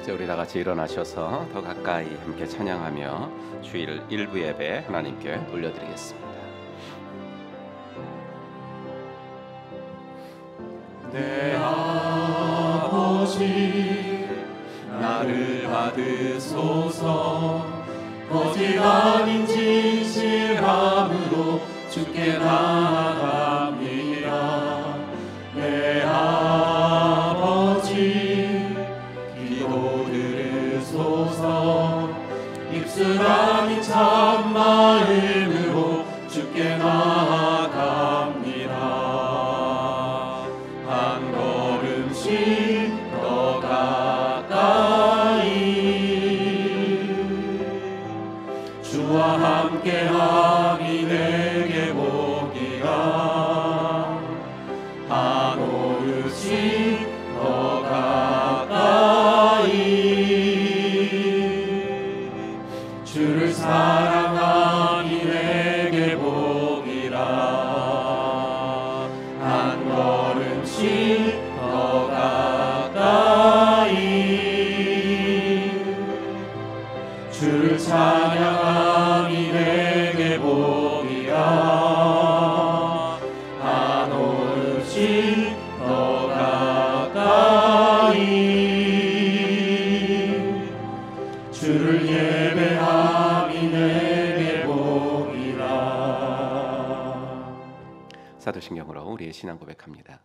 이제 우리 다 같이 일어나셔서 더 가까이 함께 찬양하며 주일 일부 예배 하나님께 올려드리겠습니다. 내 아버지 나를 받으소서. 거짓 아닌 진실함으로 주께 나아갑니다. 내 아버지 기도 들으소서. 입술 아닌 참마음으로 주께 나아갑니다. 한 걸음씩 더 가까이 주와 함께하기 내게 복이라. 한 오르씩 더 가까이 주를 사랑하기 내게 복이라. 한 걸음씩 더 가까이 주를 찬양하기 내게 복이라. 한 오름씩 더 가까이 주를 예배하기 내게 복이라. 사도신경으로 우리의 신앙 고백합니다.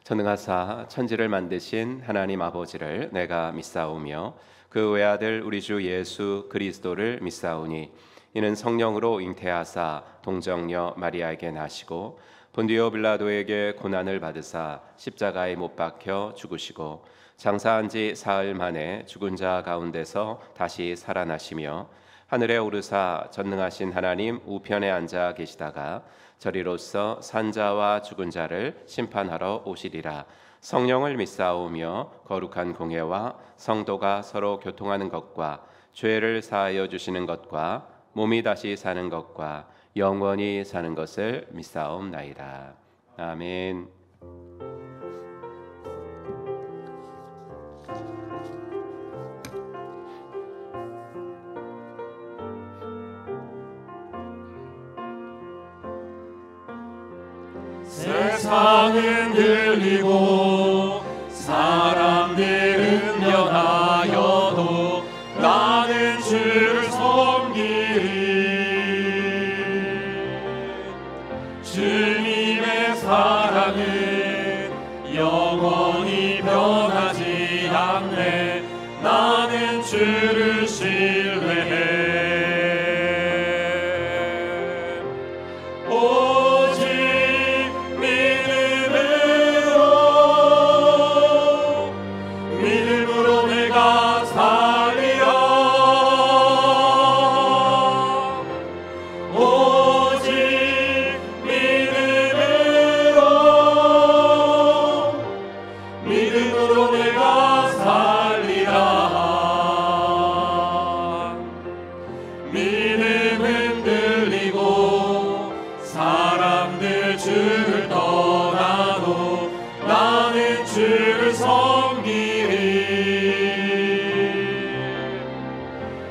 전능하사 천지를 만드신 하나님 아버지를 내가 믿사오며 그 외아들 우리 주 예수 그리스도를 믿사오니 이는 성령으로 잉태하사 동정녀 마리아에게 나시고 본디오 빌라도에게 고난을 받으사 십자가에 못 박혀 죽으시고 장사한 지 사흘 만에 죽은 자 가운데서 다시 살아나시며 하늘에 오르사 전능하신 하나님 우편에 앉아 계시다가 저리로서 산자와 죽은 자를 심판하러 오시리라. 성령을 믿사오며 거룩한 공회와 성도가 서로 교통하는 것과 죄를 사하여 주시는 것과 몸이 다시 사는 것과 영원히 사는 것을 믿사옵나이다. 아멘. 세상은 들리고 사람들은 변하여도 나는 주를 섬기리. 주님의 사랑은 영원히 변하지 않네. 나는 주를 신뢰해. 주를 떠나도 나는 주를 섬기리.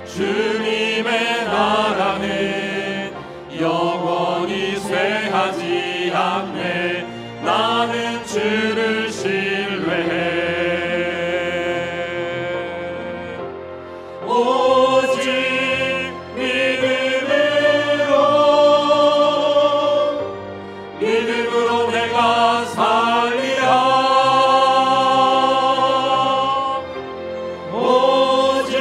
주님의 나라는 영원히 쇠하지 않네. 나는 주를 신뢰해. 오직 믿음으로 내가 살리라. 오직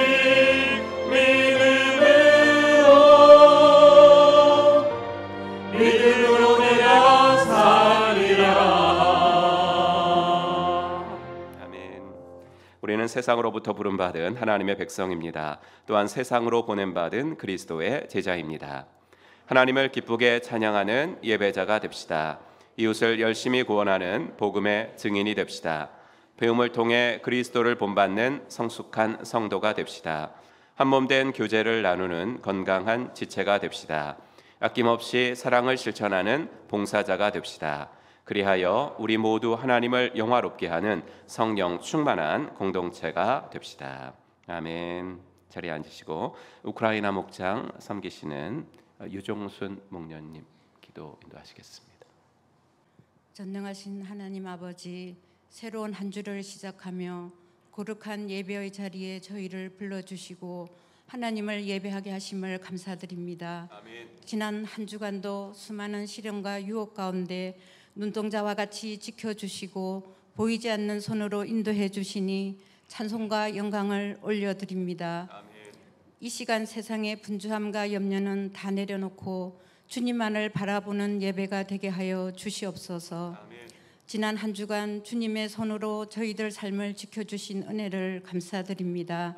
믿음으로 내가 살리라. 아멘. 우리는 세상으로부터 부름받은 하나님의 백성입니다. 또한 세상으로 보냄받은 그리스도의 제자입니다. 하나님을 기쁘게 찬양하는 예배자가 됩시다. 이웃을 열심히 구원하는 복음의 증인이 됩시다. 배움을 통해 그리스도를 본받는 성숙한 성도가 됩시다. 한몸된 교제를 나누는 건강한 지체가 됩시다. 아낌없이 사랑을 실천하는 봉사자가 됩시다. 그리하여 우리 모두 하나님을 영화롭게 하는 성령 충만한 공동체가 됩시다. 아멘. 자리에 앉으시고 우크라이나 목장 섬기시는 유종순 목녀님 기도 인도하시겠습니다. 전능하신 하나님 아버지, 새로운 한 주를 시작하며 거룩한 예배의 자리에 저희를 불러주시고 하나님을 예배하게 하심을 감사드립니다. 아멘. 지난 한 주간도 수많은 시련과 유혹 가운데 눈동자와 같이 지켜주시고 보이지 않는 손으로 인도해 주시니 찬송과 영광을 올려드립니다. 아멘. 이 시간 세상의 분주함과 염려는 다 내려놓고 주님만을 바라보는 예배가 되게 하여 주시옵소서. 아멘. 지난 한 주간 주님의 손으로 저희들 삶을 지켜주신 은혜를 감사드립니다.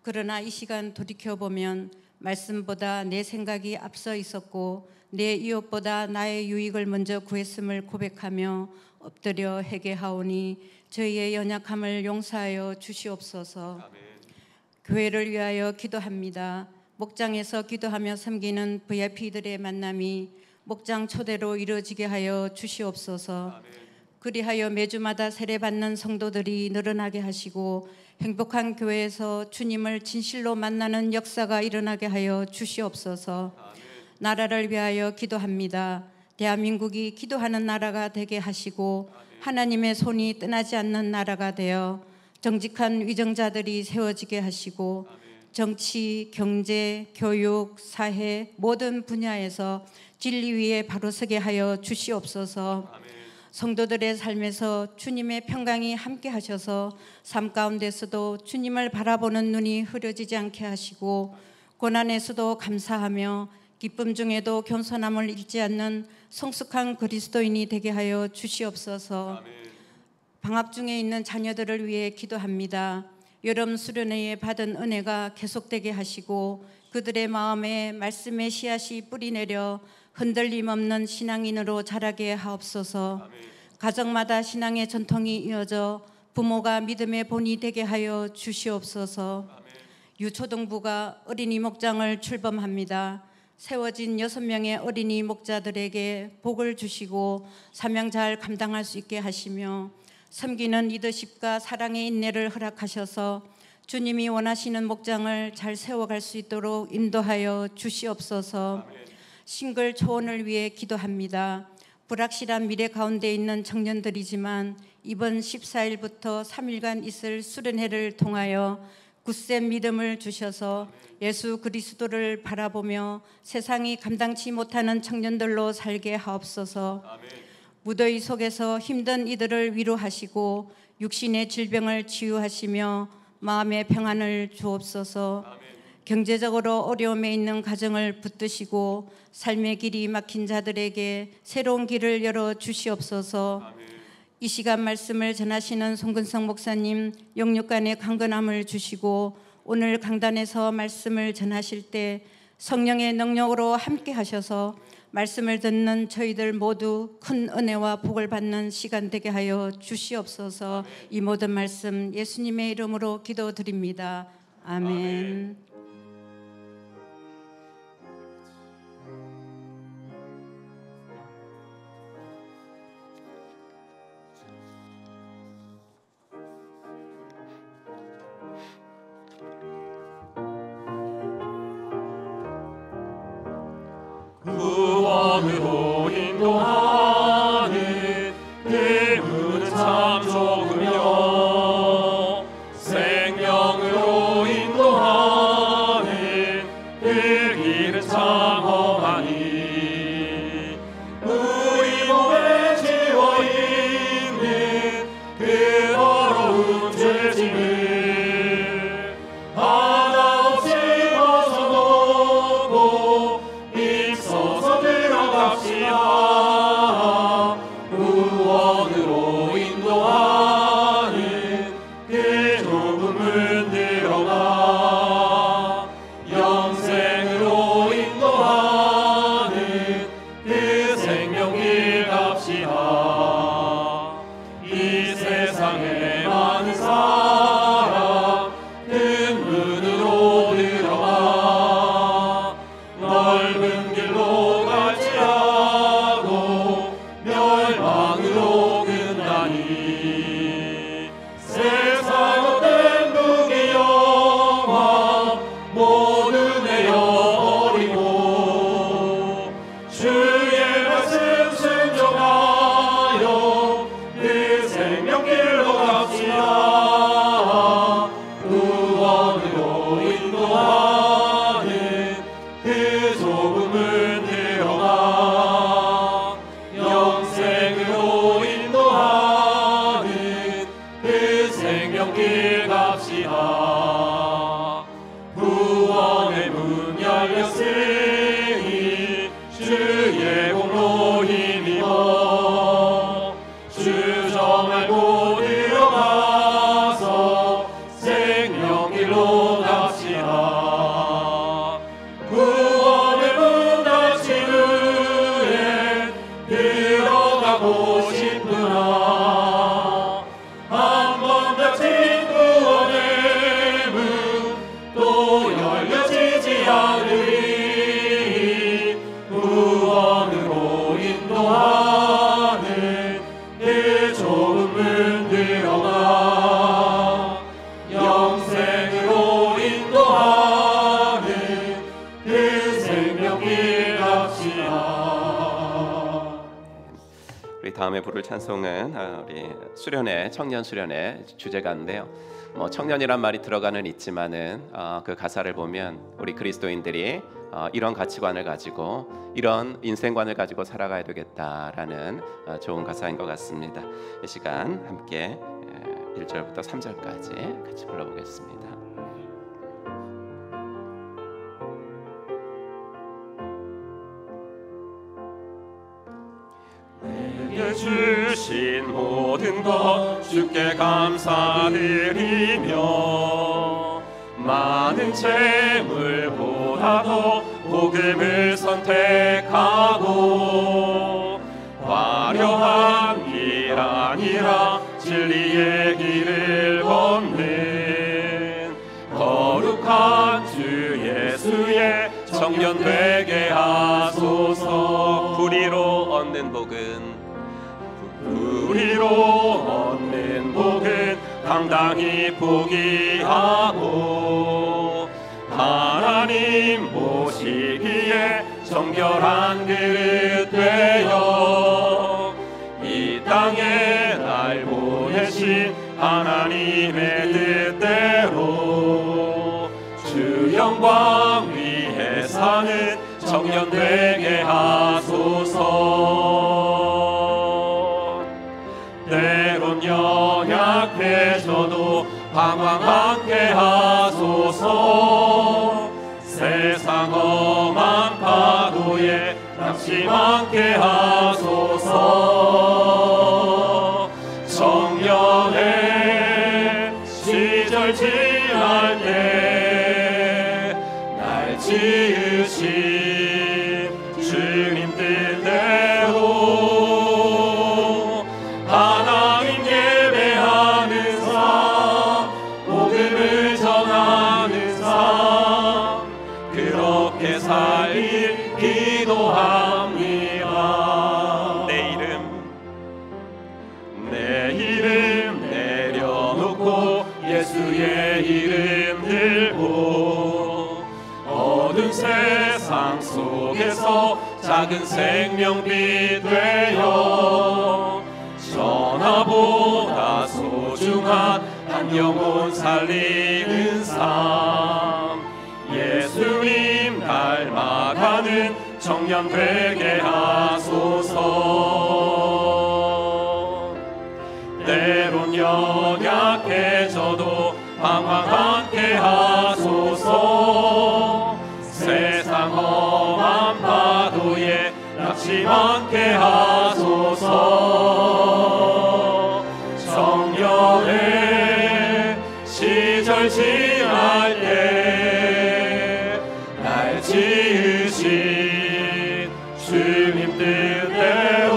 그러나 이 시간 돌이켜보면 말씀보다 내 생각이 앞서 있었고 내 이웃보다 나의 유익을 먼저 구했음을 고백하며 엎드려 회개하오니 저희의 연약함을 용서하여 주시옵소서. 아멘. 교회를 위하여 기도합니다. 목장에서 기도하며 섬기는 VIP들의 만남이 목장 초대로 이루어지게 하여 주시옵소서. 아멘. 그리하여 매주마다 세례받는 성도들이 늘어나게 하시고 행복한 교회에서 주님을 진실로 만나는 역사가 일어나게 하여 주시옵소서. 아멘. 나라를 위하여 기도합니다. 대한민국이 기도하는 나라가 되게 하시고 하나님의 손이 떠나지 않는 나라가 되어 정직한 위정자들이 세워지게 하시고 정치, 경제, 교육, 사회 모든 분야에서 진리 위에 바로 서게 하여 주시옵소서. 성도들의 삶에서 주님의 평강이 함께 하셔서 삶 가운데서도 주님을 바라보는 눈이 흐려지지 않게 하시고 고난에서도 감사하며 기쁨 중에도 겸손함을 잃지 않는 성숙한 그리스도인이 되게 하여 주시옵소서. 방학 중에 있는 자녀들을 위해 기도합니다. 여름 수련회에 받은 은혜가 계속되게 하시고 그들의 마음에 말씀의 씨앗이 뿌리내려 흔들림 없는 신앙인으로 자라게 하옵소서. 가정마다 신앙의 전통이 이어져 부모가 믿음의 본이 되게 하여 주시옵소서. 유초등부가 어린이 목장을 출범합니다. 세워진 6명의 어린이 목자들에게 복을 주시고 사명 잘 감당할 수 있게 하시며 섬기는 리더십과 사랑의 인내를 허락하셔서 주님이 원하시는 목장을 잘 세워갈 수 있도록 인도하여 주시옵소서. 싱글 초원을 위해 기도합니다. 불확실한 미래 가운데 있는 청년들이지만 이번 14일부터 3일간 있을 수련회를 통하여 굳센 믿음을 주셔서 예수 그리스도를 바라보며 세상이 감당치 못하는 청년들로 살게 하옵소서. 무더위 속에서 힘든 이들을 위로하시고 육신의 질병을 치유하시며 마음의 평안을 주옵소서. 경제적으로 어려움에 있는 가정을 붙드시고 삶의 길이 막힌 자들에게 새로운 길을 열어 주시옵소서. 이 시간 말씀을 전하시는 송근성 목사님 영육간의 강건함을 주시고 오늘 강단에서 말씀을 전하실 때 성령의 능력으로 함께 하셔서 말씀을 듣는 저희들 모두 큰 은혜와 복을 받는 시간 되게 하여 주시옵소서. 이 모든 말씀 예수님의 이름으로 기도드립니다. 아멘. 구원으로 인도하는 그분은 참 좋으며 생명으로 인도하는 그 길은 참 험하니 우리 몸에 지워있는 그 더러운 죄짐을 하나없이 벗어놓고 서서 들어갑시다. 합시다. 구원의 문 열렸으니 주의 공로 힘입어 주 정알고 들어가서 생명길로 갑시다. 구원의 문 닫힌 후에 들어가고 싶으나 한 번 닫힌 구원의 문 또 열려지지 않으리. 구원으로 인도하는 그 좁은 문 들어가 영생으로 인도하는 그 생명길 갑시다. 우리 다음에 부를 찬송은 우리 수련회 청년 수련회 주제가인데요. 청년이란 말이 들어가는 있지만은 그 가사를 보면 우리 그리스도인들이 이런 가치관을 가지고 이런 인생관을 가지고 살아가야 되겠다라는 좋은 가사인 것 같습니다. 이 시간 함께 1절부터 3절까지 같이 불러보겠습니다. 내게 주신 모든 것 주께 감사드리며 많은 재물보다도 복음을 선택하고 화려한 길 아니라 진리의 길을 걷는 거룩한 주 예수의 청년 되게 하소서. 불의로 얻는 복은 우리로 얻는 복은 당당히 포기하고 하나님 보시기에 정결한 그릇 되어 이 땅에 날 보내신 하나님의 뜻대로 주 영광 위에 사는 청년 되게 하소서. 때론 연약해져도 방황하게 하소서. 세상 험한 파도에 낙심하게 하소서. 청년의 시절 지날 때 날 지으신 주님 뜻대로 하나님 예배하는 삶, 복음을 전하는 삶, 그렇게 살길 기도합니다. 내 이름 내려놓고 예수의 이름 들고 어두운 세상 속에서 작은 생명빛 되어 전하보다 소중한 한 영혼 살리는 삶, 예수님 닮아가는 청년 되게 하소서. 때론 연약해져도 방황하게 하소서. 세상 험한 파도에 낙심하게 하소서. 청년의 시절 지날 때 날 지으신 주님 뜻대로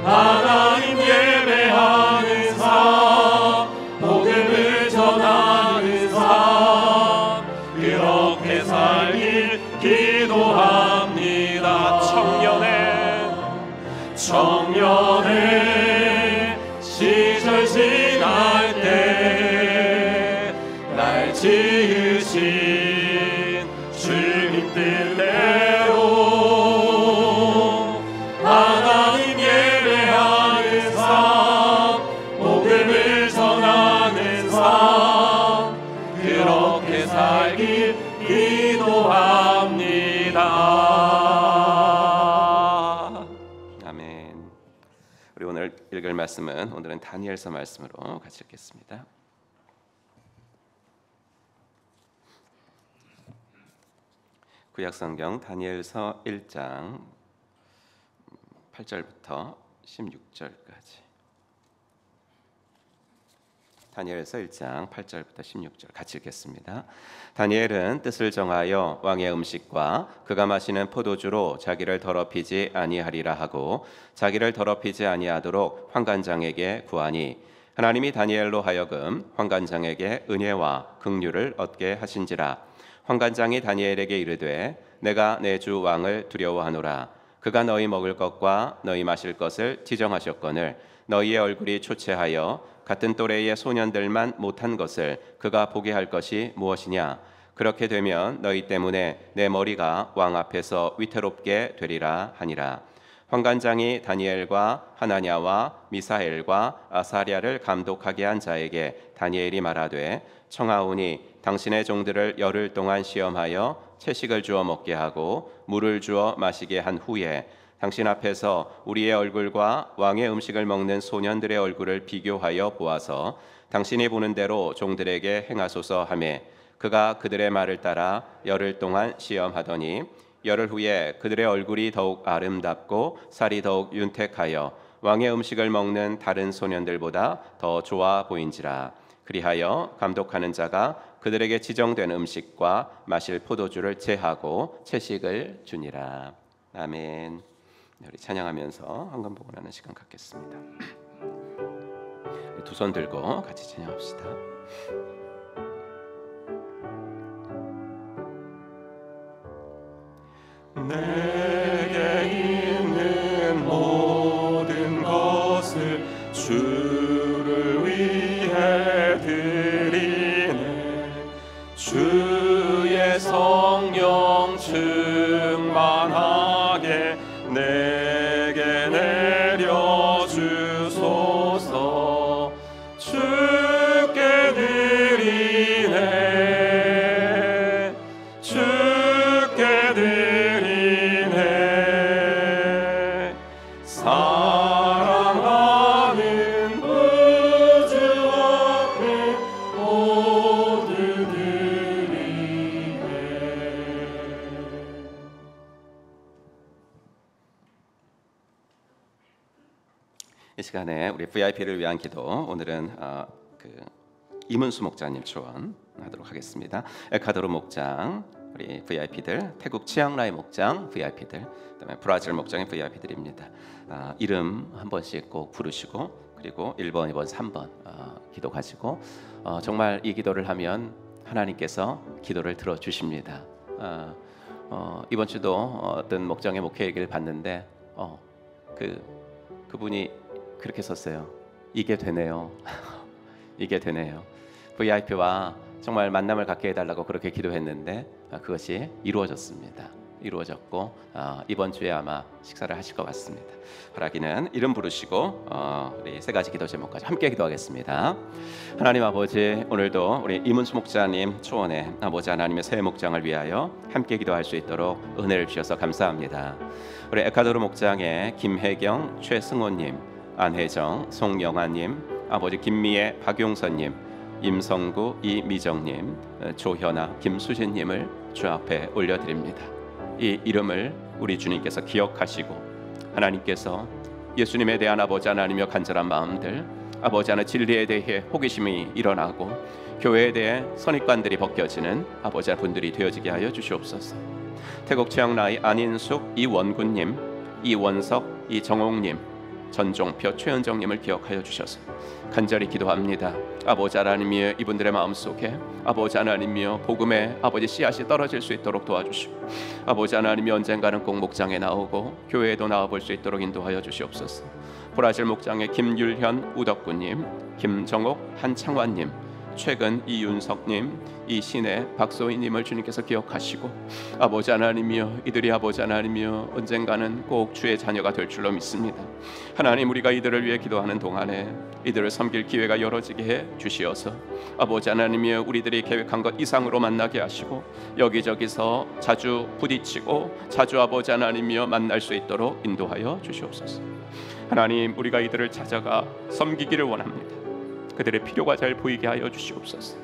하나님 예배하는 삶, 복음을 전하는 삶, 그렇게 살길 기도합니다. 청년의 시절 지날 때 날 지으신 주님 뜻대로 하나님 예배하는 삶, 복음을 전하는 삶, 그렇게 살길 기도합니다. 아멘. 우리 오늘 읽을 말씀은 오늘은 다니엘서 말씀으로 같이 읽겠습니다. 구약성경 다니엘서 1장 8절부터 16절까지. 다니엘서 1장 8절부터 16절 같이 읽겠습니다. 다니엘은 뜻을 정하여 왕의 음식과 그가 마시는 포도주로 자기를 더럽히지 아니하리라 하고 자기를 더럽히지 아니하도록 환관장에게 구하니 하나님이 다니엘로 하여금 환관장에게 은혜와 긍휼을 얻게 하신지라. 환관장이 다니엘에게 이르되 내가 내 주 왕을 두려워하노라. 그가 너희 먹을 것과 너희 마실 것을 지정하셨거늘 너희의 얼굴이 초췌하여 같은 또래의 소년들만 못한 것을 그가 보게 할 것이 무엇이냐. 그렇게 되면 너희 때문에 내 머리가 왕 앞에서 위태롭게 되리라 하니라. 환관장이 다니엘과 하나냐와 미사엘과 아사랴를 감독하게 한 자에게 다니엘이 말하되 청하오니 당신의 종들을 열흘 동안 시험하여 채식을 주어 먹게 하고 물을 주어 마시게 한 후에 당신 앞에서 우리의 얼굴과 왕의 음식을 먹는 소년들의 얼굴을 비교하여 보아서 당신이 보는 대로 종들에게 행하소서 하매 그가 그들의 말을 따라 열흘 동안 시험하더니 열흘 후에 그들의 얼굴이 더욱 아름답고 살이 더욱 윤택하여 왕의 음식을 먹는 다른 소년들보다 더 좋아 보인지라. 그리하여 감독하는 자가 그들에게 지정된 음식과 마실 포도주를 제하고 채식을 주니라. 아멘. 우리 찬양하면서 한간복원하는 시간 갖겠습니다. 두 손 들고 같이 찬양합시다. 내게 있는 모든 것을 주를 위해 드리네. 주의 성령 충만하게 내게 내려주소서. 주께 드리네. 주께 드리네. 사랑하는 우주 앞에 모두 드리네. 이 시간에 우리 VIP를 위한 기도, 오늘은 이문수 목자님 초원하도록 하겠습니다. 에콰도르 목장, 우리 VIP들, 태국 치앙라이 목장 VIP들, 그다음에 브라질 목장의 VIP들입니다. 이름 한 번씩 꼭 부르시고 그리고 1번, 2번, 3번 기도 가지고 정말 이 기도를 하면 하나님께서 기도를 들어주십니다. 이번 주도 어떤 목장의 목회 얘기를 봤는데 그분이 그렇게 썼어요. 이게 되네요. 이게 되네요. VIP와 정말 만남을 갖게 해달라고 그렇게 기도했는데 그것이 이루어졌습니다. 이루어졌고 이번 주에 아마 식사를 하실 것 같습니다. 바라기는 이름 부르시고 우리 세 가지 기도 제목까지 함께 기도하겠습니다. 하나님 아버지, 오늘도 우리 이문수 목자님 초원에 아버지 하나님의 새 목장을 위하여 함께 기도할 수 있도록 은혜를 주셔서 감사합니다. 우리 에콰도르 목장의 김혜경, 최승호님, 안혜정, 송영아님, 아버지 김미애, 박용선님, 임성구, 이미정님, 조현아, 김수진님을 주 앞에 올려드립니다. 이 이름을 우리 주님께서 기억하시고 하나님께서 예수님에 대한 아버지 하나님의 간절한 마음들, 아버지 하나님 진리에 대해 호기심이 일어나고 교회에 대해 선입관들이 벗겨지는 아버지 하나님 분들이 되어지게 하여 주시옵소서. 태국 치앙라이 안인숙, 이원군님, 이원석, 이정옥님, 전종표, 최현정님을 기억하여 주셔서 간절히 기도합니다. 아버지 하나님이여, 이분들의 마음속에 아버지 하나님이여 복음의 아버지 씨앗이 떨어질 수 있도록 도와주시고 아버지 하나님이 언젠가는 꼭 목장에 나오고 교회에도 나와볼 수 있도록 인도하여 주시옵소서. 브라질 목장의 김율현, 우덕구님, 김정옥, 한창환님, 최근 이윤석님, 이신의 박소희님을 주님께서 기억하시고 아버지 하나님이여, 이들이 아버지 하나님이여 언젠가는 꼭 주의 자녀가 될 줄로 믿습니다. 하나님, 우리가 이들을 위해 기도하는 동안에 이들을 섬길 기회가 열어지게 해 주시어서 아버지 하나님이여 우리들이 계획한 것 이상으로 만나게 하시고 여기저기서 자주 부딪히고 자주 아버지 하나님이여 만날 수 있도록 인도하여 주시옵소서. 하나님, 우리가 이들을 찾아가 섬기기를 원합니다. 그들의 필요가 잘 보이게 하여 주시옵소서.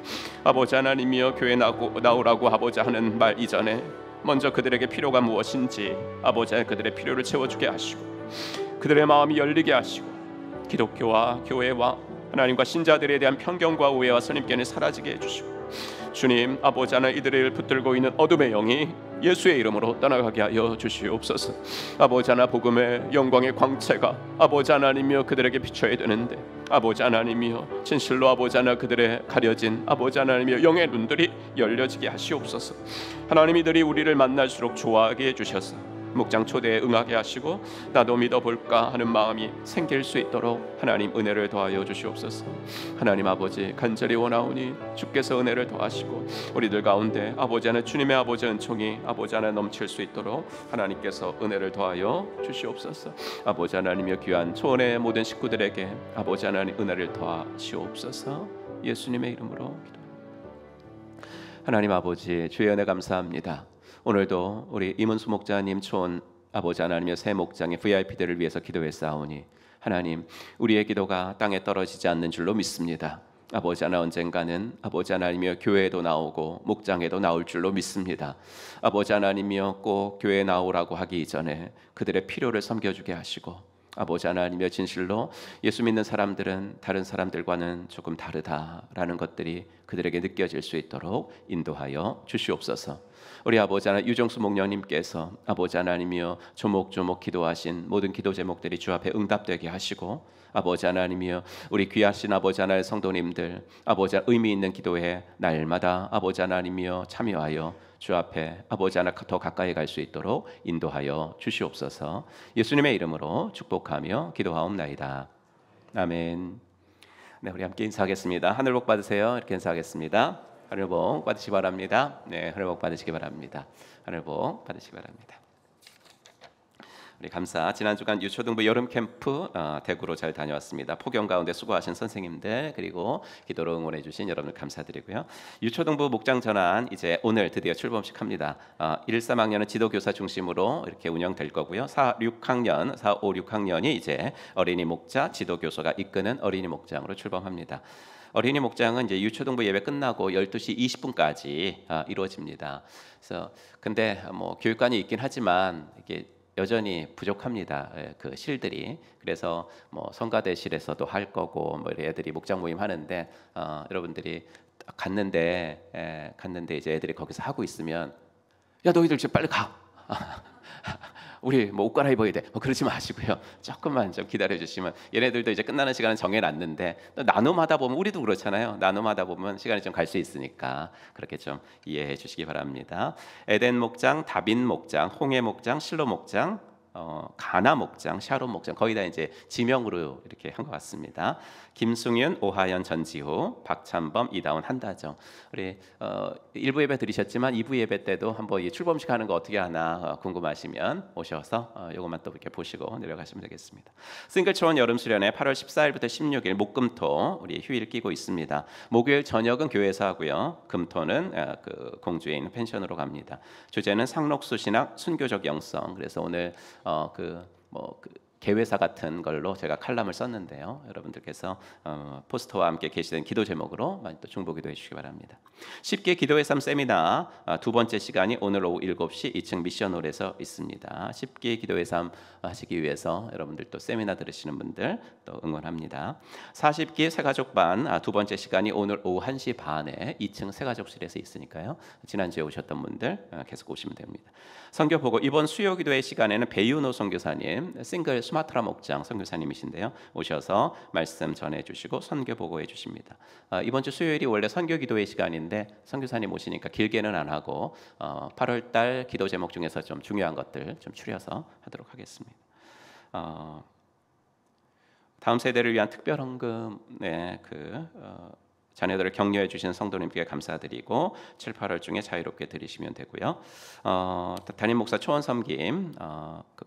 아버지 하나님이여, 교회 나오라고 아버지 하는 말 이전에 먼저 그들에게 필요가 무엇인지 아버지 그들의 필요를 채워주게 하시고, 그들의 마음이 열리게 하시고, 기독교와 교회와 하나님과 신자들에 대한 편견과 오해와 선입견이 사라지게 해주시고, 주님 아버지 하나님, 이들을 붙들고 있는 어둠의 영이 예수의 이름으로 떠나가게 하여 주시옵소서. 아버지 하나, 복음의 영광의 광채가 아버지 하나님이여 그들에게 비춰야 되는데, 아버지 하나님이여 진실로 아버지 하나 그들의 가려진 아버지 하나님이여 영의 눈들이 열려지게 하시옵소서. 하나님, 이들이 우리를 만날수록 좋아하게 해주셔서 목장 초대에 응하게 하시고 나도 믿어볼까 하는 마음이 생길 수 있도록 하나님 은혜를 더하여 주시옵소서. 하나님 아버지, 간절히 원하오니 주께서 은혜를 더하시고 우리들 가운데 아버지 하나 주님의 아버지 은총이 아버지 하나 넘칠 수 있도록 하나님께서 은혜를 더하여 주시옵소서. 아버지 하나님의 귀한 초원의 모든 식구들에게 아버지 하나님 은혜를 더하시옵소서. 예수님의 이름으로 기도합니다. 하나님 아버지, 주의 은혜 감사합니다. 오늘도 우리 이문수 목자님 초원 아버지 하나님의 새 목장의 VIP들을 위해서 기도했사오니 하나님, 우리의 기도가 땅에 떨어지지 않는 줄로 믿습니다. 아버지 하나, 언젠가는 아버지 하나님이여 교회에도 나오고 목장에도 나올 줄로 믿습니다. 아버지 하나님이여 꼭 교회에 나오라고 하기 이전에 그들의 필요를 섬겨주게 하시고, 아버지 하나님이여 진실로 예수 믿는 사람들은 다른 사람들과는 조금 다르다라는 것들이 그들에게 느껴질 수 있도록 인도하여 주시옵소서. 우리 아버지 하나님, 유정수 목녀님께서 아버지 하나님이여 조목조목 기도하신 모든 기도 제목들이 주 앞에 응답되게 하시고, 아버지 하나님이여 우리 귀하신 아버지 하나님의 성도님들 아버지 하나님, 의미 있는 기도에 날마다 아버지 하나님이여 참여하여 주 앞에 아버지 하나 더 가까이 갈 수 있도록 인도하여 주시옵소서. 예수님의 이름으로 축복하며 기도하옵나이다. 아멘. 네, 우리 함께 인사하겠습니다. 하늘 복 받으세요. 이렇게 인사하겠습니다. 하늘 복 받으시기 바랍니다. 네, 하늘 복 받으시기 바랍니다. 하늘 복 받으시기 바랍니다. 우리 감사, 지난 주간 유초등부 여름 캠프 대구로 잘 다녀왔습니다. 폭염 가운데 수고하신 선생님들, 그리고 기도로 응원해 주신 여러분들 감사드리고요. 유초등부 목장 전환 이제 오늘 드디어 출범식합니다. 1, 3학년은 지도교사 중심으로 이렇게 운영될 거고요. 4, 5, 6학년이 이제 어린이 목자, 지도교사가 이끄는 어린이 목장으로 출범합니다. 어린이 목장은 이제 유초등부 예배 끝나고 12시 20분까지 이루어집니다. 그래서 근데 뭐 교육관이 있긴 하지만 이게 여전히 부족합니다. 그 실들이. 그래서 뭐 성가대실에서도 할 거고 뭐 애들이 목장 모임 하는데 여러분들이 갔는데 이제 애들이 거기서 하고 있으면 야, 너희들 지금 빨리 가. 우리 뭐 옷 갈아입어야 돼. 그러지 마시고요. 조금만 좀 기다려 주시면, 얘네들도 이제 끝나는 시간은 정해놨는데 나눔하다 보면 우리도 그렇잖아요. 나눔하다 보면 시간이 좀 갈 수 있으니까 그렇게 좀 이해해 주시기 바랍니다. 에덴 목장, 다빈 목장, 홍해 목장, 실로 목장, 가나 목장, 샤론 목장 거의 다 이제 지명으로 이렇게 한 것 같습니다. 김승윤, 오하연, 전지호, 박찬범, 이다운, 한다정. 우리 1부 예배 드리셨지만 2부 예배 때도 한번 이 출범식 하는 거 어떻게 하나 궁금하시면 오셔서 이것만 또 이렇게 보시고 내려가시면 되겠습니다. 싱글 초원 여름 수련회 8월 14일부터 16일 목금토 우리 휴일 끼고 있습니다. 목요일 저녁은 교회에서 하고요. 금토는 그 공주에 있는 펜션으로 갑니다. 주제는 상록수 신학 순교적 영성. 그래서 오늘 개회사 같은 걸로 제가 칼럼을 썼는데요. 여러분들께서 포스터와 함께 게시된 기도 제목으로 많이 또 중보기도해 주시기 바랍니다. 쉽게 기도의 삶 세미나 두 번째 시간이 오늘 오후 7시 2층 미션홀에서 있습니다. 쉽게 기도의 삶 하시기 위해서 여러분들 또 세미나 들으시는 분들 또 응원합니다. 40기 새가족반 두 번째 시간이 오늘 오후 1시 반에 2층 새가족실에서 있으니까요. 지난주에 오셨던 분들 계속 오시면 됩니다. 선교 보고 이번 수요 기도의 시간에는 배윤호 선교사님, 싱글 수마트라 목장 선교사님이신데요. 오셔서 말씀 전해 주시고 선교 보고해 주십니다. 이번 주 수요일이 원래 선교 기도의 시간인데 선교사님 오시니까 길게는 안 하고 8월 달 기도 제목 중에서 좀 중요한 것들 좀 추려서 하도록 하겠습니다. 다음 세대를 위한 특별 헌금 자녀들을 격려해 주신 성도님께 감사드리고 7, 8월 중에 자유롭게 드리시면 되고요. 담임 목사 초원 섬김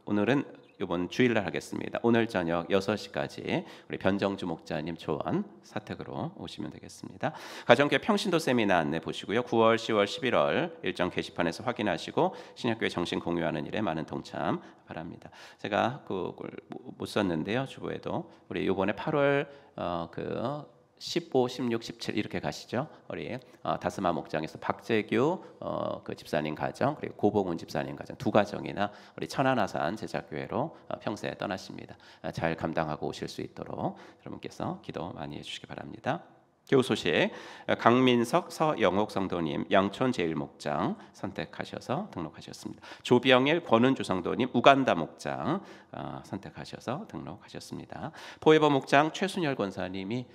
오늘은 이번 주일날 하겠습니다. 오늘 저녁 6시까지 우리 변정주 목자님 초원 사택으로 오시면 되겠습니다. 가정교회 평신도 세미나 안내 보시고요. 9월, 10월, 11월 일정 게시판에서 확인하시고 신약교회 정신 공유하는 일에 많은 동참 바랍니다. 제가 그걸 못 썼는데요. 주보에도 우리 이번에 8월 15, 16, 17 이렇게 가시죠. 우리 다스마 목장에서 박재규 그 집사님 가정 그리고 고봉훈 집사님 가정 두 가정이나 우리 천안아산 제자교회로 평소에 떠나십니다. 잘 감당하고 오실 수 있도록 여러분께서 기도 많이 해주시기 바랍니다. 교우 소식 강민석 서영옥 성도님 양촌 제1목장 선택하셔서 등록하셨습니다. 조병일 권은주 성도님 우간다 목장 선택하셔서 등록하셨습니다. 포에버 목장 최순열 권사님이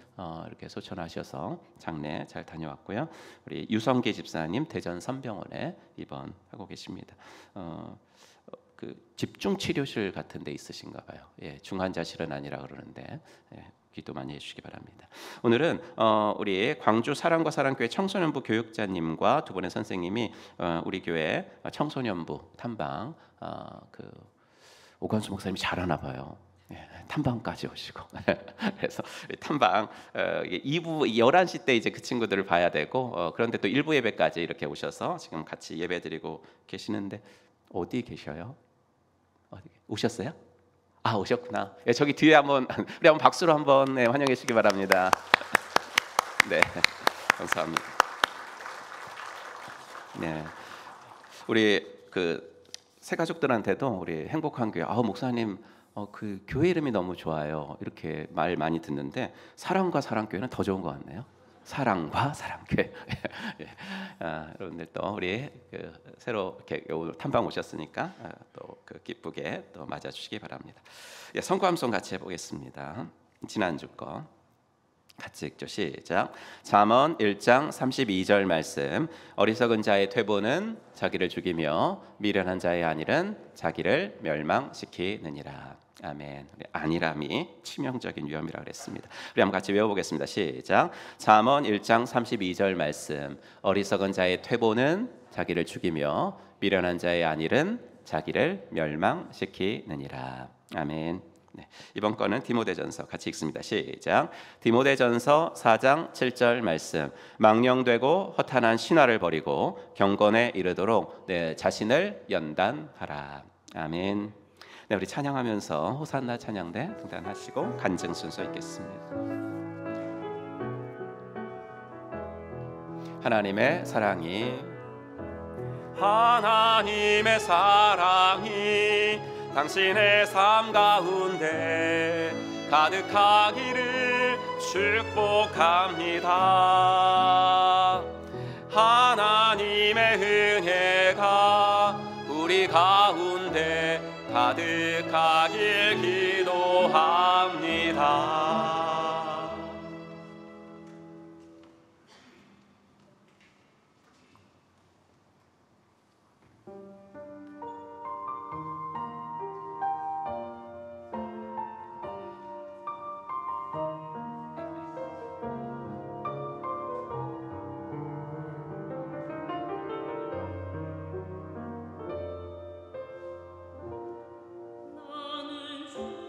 이렇게 소천하셔서 장례 잘 다녀왔고요. 우리 유성기 집사님 대전 선병원에 입원하고 계십니다. 그 집중 치료실 같은 데 있으신가 봐요. 예, 중환자실은 아니라 그러는데 예, 기도 많이 해주시기 바랍니다. 오늘은 우리 광주 사랑과 사랑교회 청소년부 교육자님과 두 분의 선생님이 우리 교회 청소년부 탐방 그 오관수 목사님이 잘하나 봐요. 예, 탐방까지 오시고 그래서 탐방 2부 11시 때 이제 그 친구들을 봐야 되고 그런데 또 1부 예배까지 이렇게 오셔서 지금 같이 예배드리고 계시는데 어디 계셔요? 어디 오셨어요? 아 오셨구나. 예, 저기 뒤에 한번 우리 한번 박수로 한번 네, 환영해 주시기 바랍니다. 네, 감사합니다. 네, 우리 그 새 가족들한테도 우리 행복한 교회 목사님 그 교회 이름이 너무 좋아요. 이렇게 말 많이 듣는데 사랑과 사랑교회는 더 좋은 것 같네요. 사랑과 사랑교회. 예. 여러분들 또 우리 그 새로 이렇게 오늘 탐방 오셨으니까 또 그 기쁘게 또 맞아주시기 바랍니다. 예, 성과함송 같이 해보겠습니다. 지난주 거 같이 읽죠. 시작. 잠언 1장 32절 말씀. 어리석은 자의 퇴보는 자기를 죽이며 미련한 자의 안일은 자기를 멸망시키느니라. 아멘. 우리 안일함이 치명적인 위험이라 그랬습니다. 우리 한번 같이 외워보겠습니다. 시작. 잠언 1장 32절 말씀. 어리석은 자의 퇴보는 자기를 죽이며 미련한 자의 안일은 자기를 멸망시키느니라. 아멘. 네, 이번 거는 디모데전서 같이 읽습니다. 시작. 디모데전서 4장 7절 말씀. 망령되고 허탄한 신화를 버리고 경건에 이르도록 내 자신을 연단하라. 아멘. 네, 우리 찬양하면서 호산나 찬양대 등단하시고 간증 순서 읽겠습니다. 하나님의 사랑이 당신의 삶 가운데 가득하기를 축복합니다. 하나님의 은혜가 우리 가운데 가득하길 기도합니다. 나는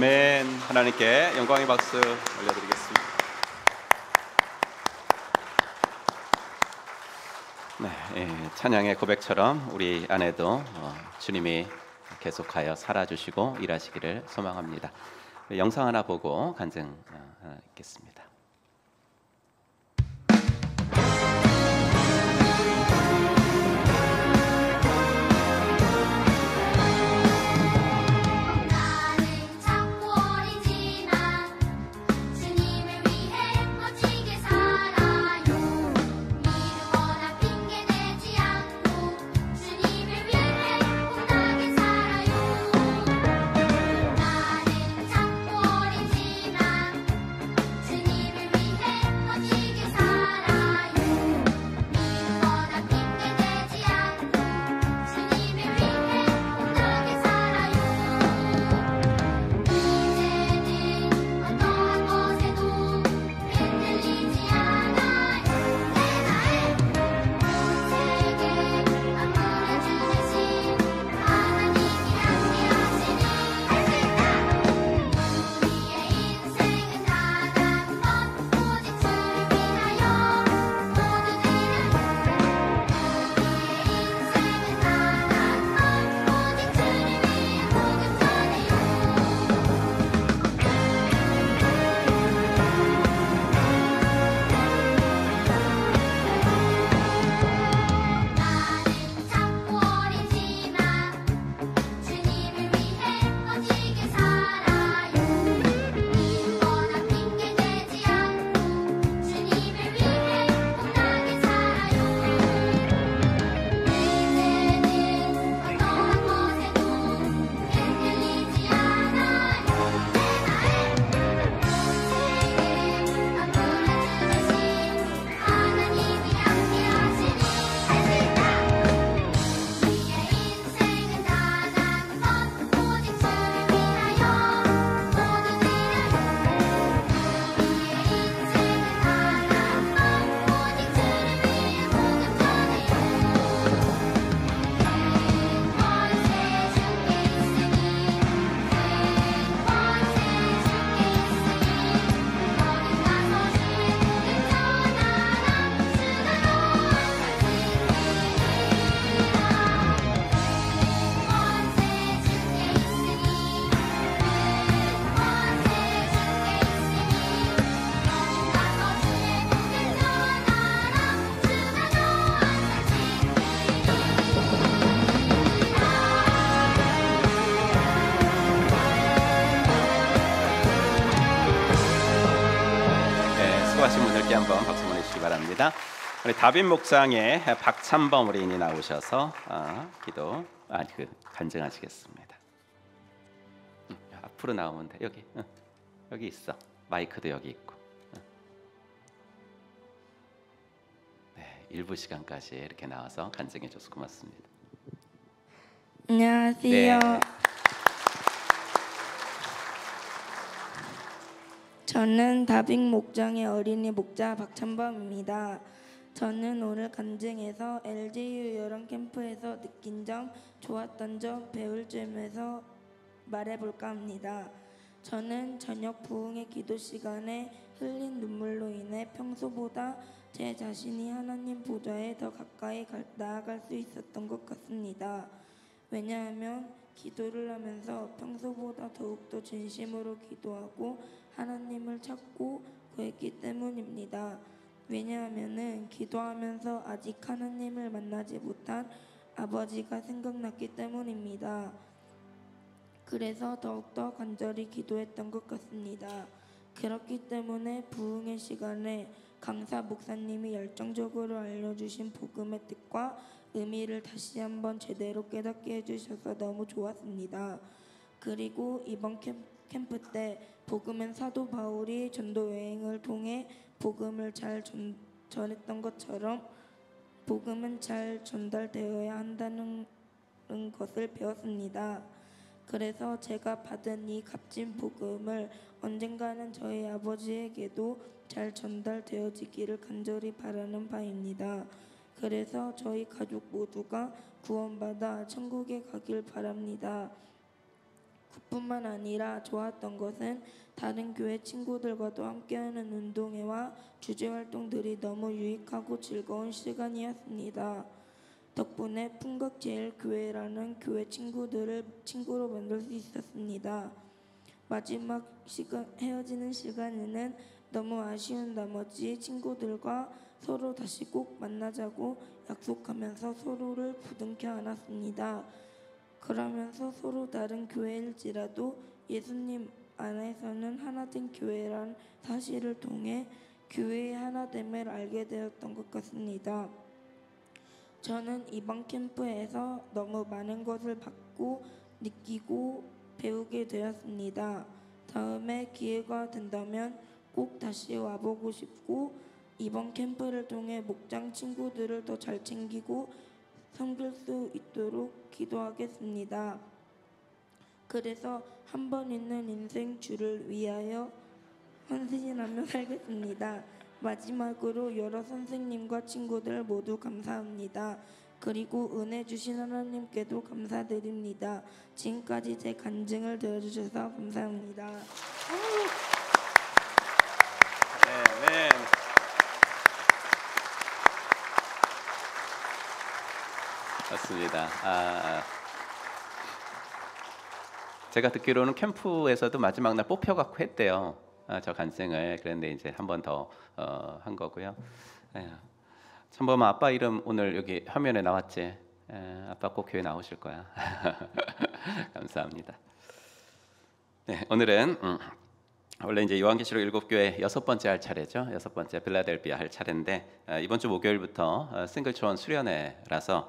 아멘. 하나님께 영광의 박수 올려드리겠습니다. 네, 찬양의 고백처럼 우리 안에도 주님이 계속하여 살아주시고 일하시기를 소망합니다. 영상 하나 보고 간증 있겠습니다. 한번 박수 보내주시기 바랍니다. 우리 다빈 목장의 박찬범 우리인이 나오셔서 간증하시겠습니다. 앞으로 나오면 돼. 여기 있어. 마이크도 여기 있고. 네, 일부 시간까지 이렇게 나와서 간증해줘서 고맙습니다. 안녕하세요. 네. 저는 다빈 목장의 어린이 목자 박찬범입니다. 저는 오늘 간증에서 LGU 여름 캠프에서 느낀 점, 좋았던 점, 배울 점에서 말해볼까 합니다. 저는 저녁 부흥의 기도 시간에 흘린 눈물로 인해 평소보다 제 자신이 하나님 보좌에 더 가까이 나아갈 수 있었던 것 같습니다. 왜냐하면 기도를 하면서 평소보다 더욱더 진심으로 기도하고 하나님을 찾고 구했기 때문입니다. 왜냐하면 기도하면서 아직 하나님을 만나지 못한 아버지가 생각났기 때문입니다. 그래서 더욱더 간절히 기도했던 것 같습니다. 그렇기 때문에 부흥의 시간에 강사 목사님이 열정적으로 알려주신 복음의 뜻과 의미를 다시 한번 제대로 깨닫게 해주셔서 너무 좋았습니다. 그리고 이번 캠프 때 복음은 사도 바울이 전도 여행을 통해 복음을 잘 전했던 것처럼 복음은 잘 전달되어야 한다는 것을 배웠습니다. 그래서 제가 받은 이 값진 복음을 언젠가는 저희 아버지에게도 잘 전달되어지기를 간절히 바라는 바입니다. 그래서 저희 가족 모두가 구원받아 천국에 가길 바랍니다. 그뿐만 아니라 좋았던 것은 다른 교회 친구들과도 함께하는 운동회와 주제 활동들이 너무 유익하고 즐거운 시간이었습니다. 덕분에 풍각제일교회라는 교회 친구들을 친구로 만들 수 있었습니다. 마지막 헤어지는 시간에는 너무 아쉬운 나머지 친구들과 서로 다시 꼭 만나자고 약속하면서 서로를 부둥켜 안았습니다. 그러면서 서로 다른 교회일지라도 예수님 안에서는 하나된 교회란 사실을 통해 교회의 하나됨을 알게 되었던 것 같습니다. 저는 이번 캠프에서 너무 많은 것을 받고 느끼고 배우게 되었습니다. 다음에 기회가 된다면 꼭 다시 와보고 싶고 이번 캠프를 통해 목장 친구들을 더 잘 챙기고 섬길 수 있도록 기도하겠습니다. 그래서 한 번 있는 인생 주를 위하여 헌신하며 살겠습니다. 마지막으로 여러 선생님과 친구들 모두 감사합니다. 그리고 은혜 주신 하나님께도 감사드립니다. 지금까지 제 간증을 들어주셔서 감사합니다. 네. 맞습니다. 제가 듣기로는 캠프에서도 마지막 날 뽑혀갖고 했대요. 저 간증을. 그런데 이제 한 번 더 한 거고요. 참범아, 아빠 이름 오늘 여기 화면에 나왔지? 아빠 꼭 교회 나오실 거야. 감사합니다. 네, 오늘은 원래 이제 요한계시록 7교회 6번째 할 차례죠. 6번째 필라델피아 할 차례인데 이번 주 목요일부터 싱글 초원 수련회라서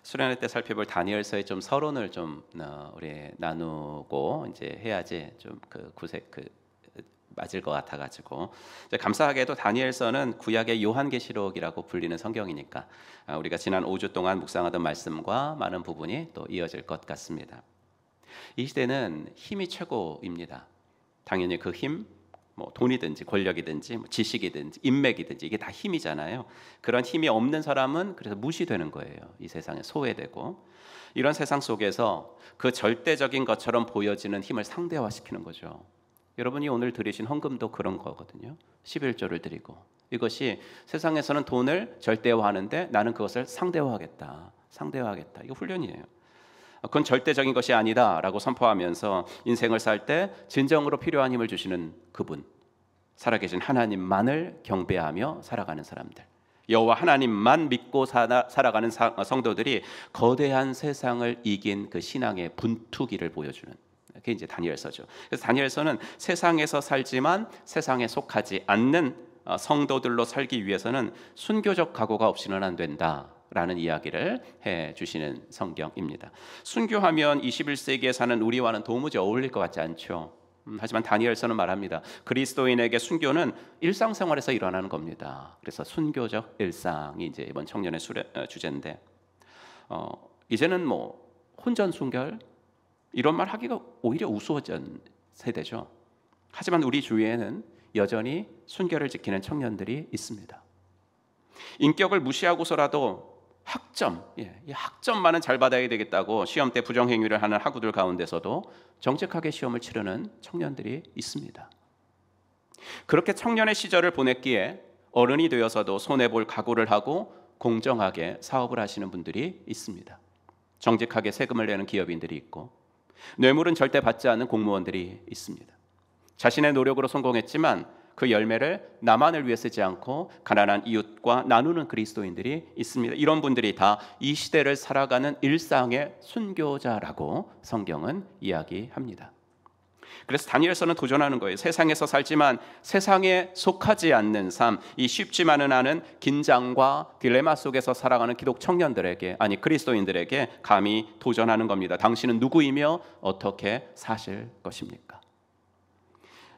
수련회 때 살펴볼 다니엘서의 좀 서론을 좀 우리 나누고 이제 해야지 좀 맞을 것 같아가지고 감사하게도 다니엘서는 구약의 요한계시록이라고 불리는 성경이니까 우리가 지난 5주 동안 묵상하던 말씀과 많은 부분이 또 이어질 것 같습니다. 이 시대는 힘이 최고입니다. 당연히 그 힘, 뭐 돈이든지 권력이든지 지식이든지 인맥이든지 이게 다 힘이잖아요. 그런 힘이 없는 사람은 그래서 무시되는 거예요. 이 세상에 소외되고 이런 세상 속에서 그 절대적인 것처럼 보여지는 힘을 상대화시키는 거죠. 여러분이 오늘 드리신 헌금도 그런 거거든요. 11조를 드리고 이것이 세상에서는 돈을 절대화하는데 나는 그것을 상대화하겠다. 이거 훈련이에요. 그건 절대적인 것이 아니다라고 선포하면서 인생을 살 때 진정으로 필요한 힘을 주시는 그분, 살아계신 하나님만을 경배하며 살아가는 사람들, 여호와 하나님만 믿고 살아가는 성도들이 거대한 세상을 이긴 그 신앙의 분투기를 보여주는 그게 이제 다니엘서죠. 그래서 다니엘서는 세상에서 살지만 세상에 속하지 않는 성도들로 살기 위해서는 순교적 각오가 없이는 안 된다라는 이야기를 해주시는 성경입니다. 순교하면 21세기에 사는 우리와는 도무지 어울릴 것 같지 않죠. 하지만 다니엘서는 말합니다. 그리스도인에게 순교는 일상생활에서 일어나는 겁니다. 그래서 순교적 일상이 이제 이번 청년의 주제인데 이제는 뭐 혼전순결 이런 말 하기가 오히려 우스워진 세대죠. 하지만 우리 주위에는 여전히 순결을 지키는 청년들이 있습니다. 인격을 무시하고서라도 이 학점만은 잘 받아야 되겠다고 시험 때 부정행위를 하는 학우들 가운데서도 정직하게 시험을 치르는 청년들이 있습니다. 그렇게 청년의 시절을 보냈기에 어른이 되어서도 손해볼 각오를 하고 공정하게 사업을 하시는 분들이 있습니다. 정직하게 세금을 내는 기업인들이 있고 뇌물은 절대 받지 않는 공무원들이 있습니다. 자신의 노력으로 성공했지만 그 열매를 나만을 위해 쓰지 않고 가난한 이웃과 나누는 그리스도인들이 있습니다. 이런 분들이 다 이 시대를 살아가는 일상의 순교자라고 성경은 이야기합니다. 그래서 다니엘서는 도전하는 거예요. 세상에서 살지만 세상에 속하지 않는 삶, 이 쉽지만은 않은 긴장과 딜레마 속에서 살아가는 기독 청년들에게, 아니 그리스도인들에게 감히 도전하는 겁니다. 당신은 누구이며 어떻게 사실 것입니까?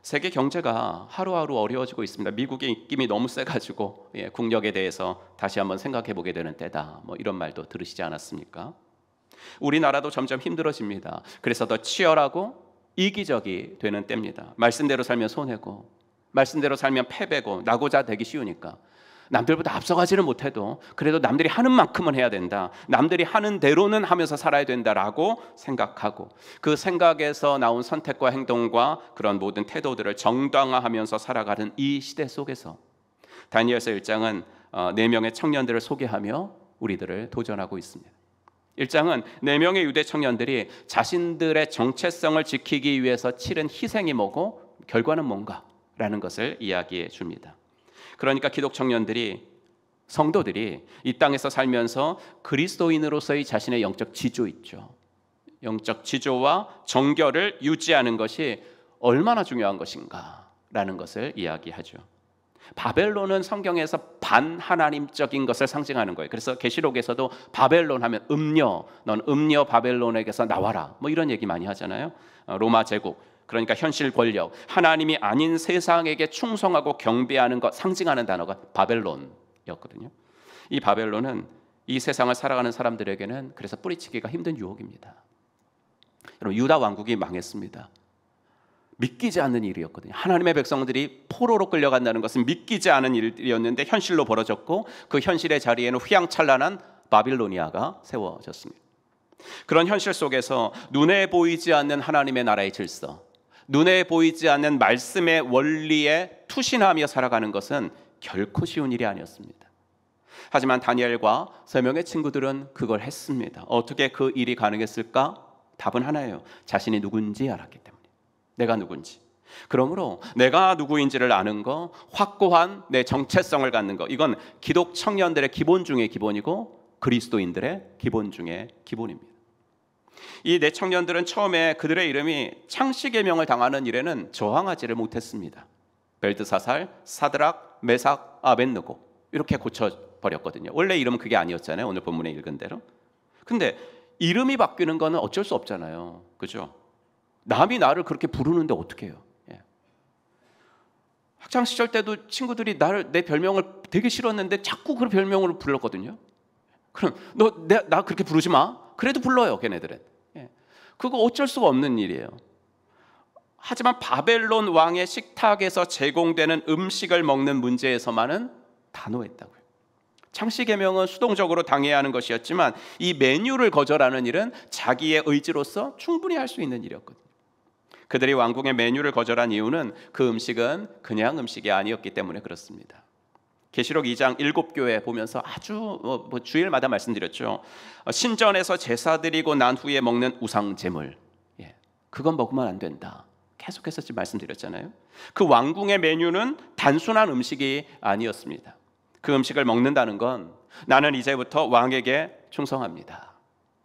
세계 경제가 하루하루 어려워지고 있습니다. 미국의 입김이 너무 세가지고 국력에 대해서 다시 한번 생각해 보게 되는 때다. 뭐 이런 말도 들으시지 않았습니까? 우리나라도 점점 힘들어집니다. 그래서 더 치열하고 이기적이 되는 때입니다. 말씀대로 살면 손해고 말씀대로 살면 패배고 나고자 되기 쉬우니까 남들보다 앞서가지는 못해도 그래도 남들이 하는 만큼은 해야 된다. 남들이 하는 대로는 하면서 살아야 된다라고 생각하고, 그 생각에서 나온 선택과 행동과 그런 모든 태도들을 정당화하면서 살아가는 이 시대 속에서 다니엘서 1장은 4명의 청년들을 소개하며 우리들을 도전하고 있습니다. 1장은 4명의 유대 청년들이 자신들의 정체성을 지키기 위해서 치른 희생이 뭐고 결과는 뭔가라는 것을 이야기해 줍니다. 그러니까 기독 청년들이, 성도들이 이 땅에서 살면서 그리스도인으로서의 자신의 영적 지조 있죠. 영적 지조와 정결을 유지하는 것이 얼마나 중요한 것인가라는 것을 이야기하죠. 바벨론은 성경에서 반하나님적인 것을 상징하는 거예요. 그래서 계시록에서도 바벨론 하면 음녀, 넌 음녀 바벨론에게서 나와라, 뭐 이런 얘기 많이 하잖아요. 로마 제국, 그러니까 현실 권력, 하나님이 아닌 세상에게 충성하고 경배하는 것 상징하는 단어가 바벨론이었거든요. 이 바벨론은 이 세상을 살아가는 사람들에게는 그래서 뿌리치기가 힘든 유혹입니다. 여러분, 유다 왕국이 망했습니다. 믿기지 않는 일이었거든요. 하나님의 백성들이 포로로 끌려간다는 것은 믿기지 않은 일이었는데 현실로 벌어졌고, 그 현실의 자리에는 휘황찬란한 바빌로니아가 세워졌습니다. 그런 현실 속에서 눈에 보이지 않는 하나님의 나라의 질서, 눈에 보이지 않는 말씀의 원리에 투신하며 살아가는 것은 결코 쉬운 일이 아니었습니다. 하지만 다니엘과 3명의 친구들은 그걸 했습니다. 어떻게 그 일이 가능했을까? 답은 하나예요. 자신이 누군지 알았기 때문에. 내가 누군지. 그러므로 내가 누구인지를 아는 거, 확고한 내 정체성을 갖는 거, 이건 기독 청년들의 기본 중의 기본이고 그리스도인들의 기본 중의 기본입니다. 이 4청년들은 처음에 그들의 이름이 창시계명을 당하는 일에는 저항하지를 못했습니다. 벨드사살, 사드락, 메삭, 아벳느고 이렇게 고쳐버렸거든요. 원래 이름은 그게 아니었잖아요. 오늘 본문에 읽은 대로. 근데 이름이 바뀌는 거는 어쩔 수 없잖아요. 그죠? 남이 나를 그렇게 부르는데 어떻게 해요? 학창 시절 때도 친구들이 내 별명을 되게 싫었는데 자꾸 그 별명으로 불렀거든요. 그럼 나 그렇게 부르지 마. 그래도 불러요, 걔네들은. 그거 어쩔 수가 없는 일이에요. 하지만 바벨론 왕의 식탁에서 제공되는 음식을 먹는 문제에서만은 단호했다고요. 창시계명은 수동적으로 당해야 하는 것이었지만 이 메뉴를 거절하는 일은 자기의 의지로서 충분히 할 수 있는 일이었거든요. 그들이 왕궁의 메뉴를 거절한 이유는 그 음식은 그냥 음식이 아니었기 때문에 그렇습니다. 계시록 2장 7교회 보면서 아주 주일마다 말씀드렸죠. 신전에서 제사 드리고 난 후에 먹는 우상 제물, 그건 먹으면 안 된다. 계속해서 지금 말씀드렸잖아요. 그 왕궁의 메뉴는 단순한 음식이 아니었습니다. 그 음식을 먹는다는 건 나는 이제부터 왕에게 충성합니다.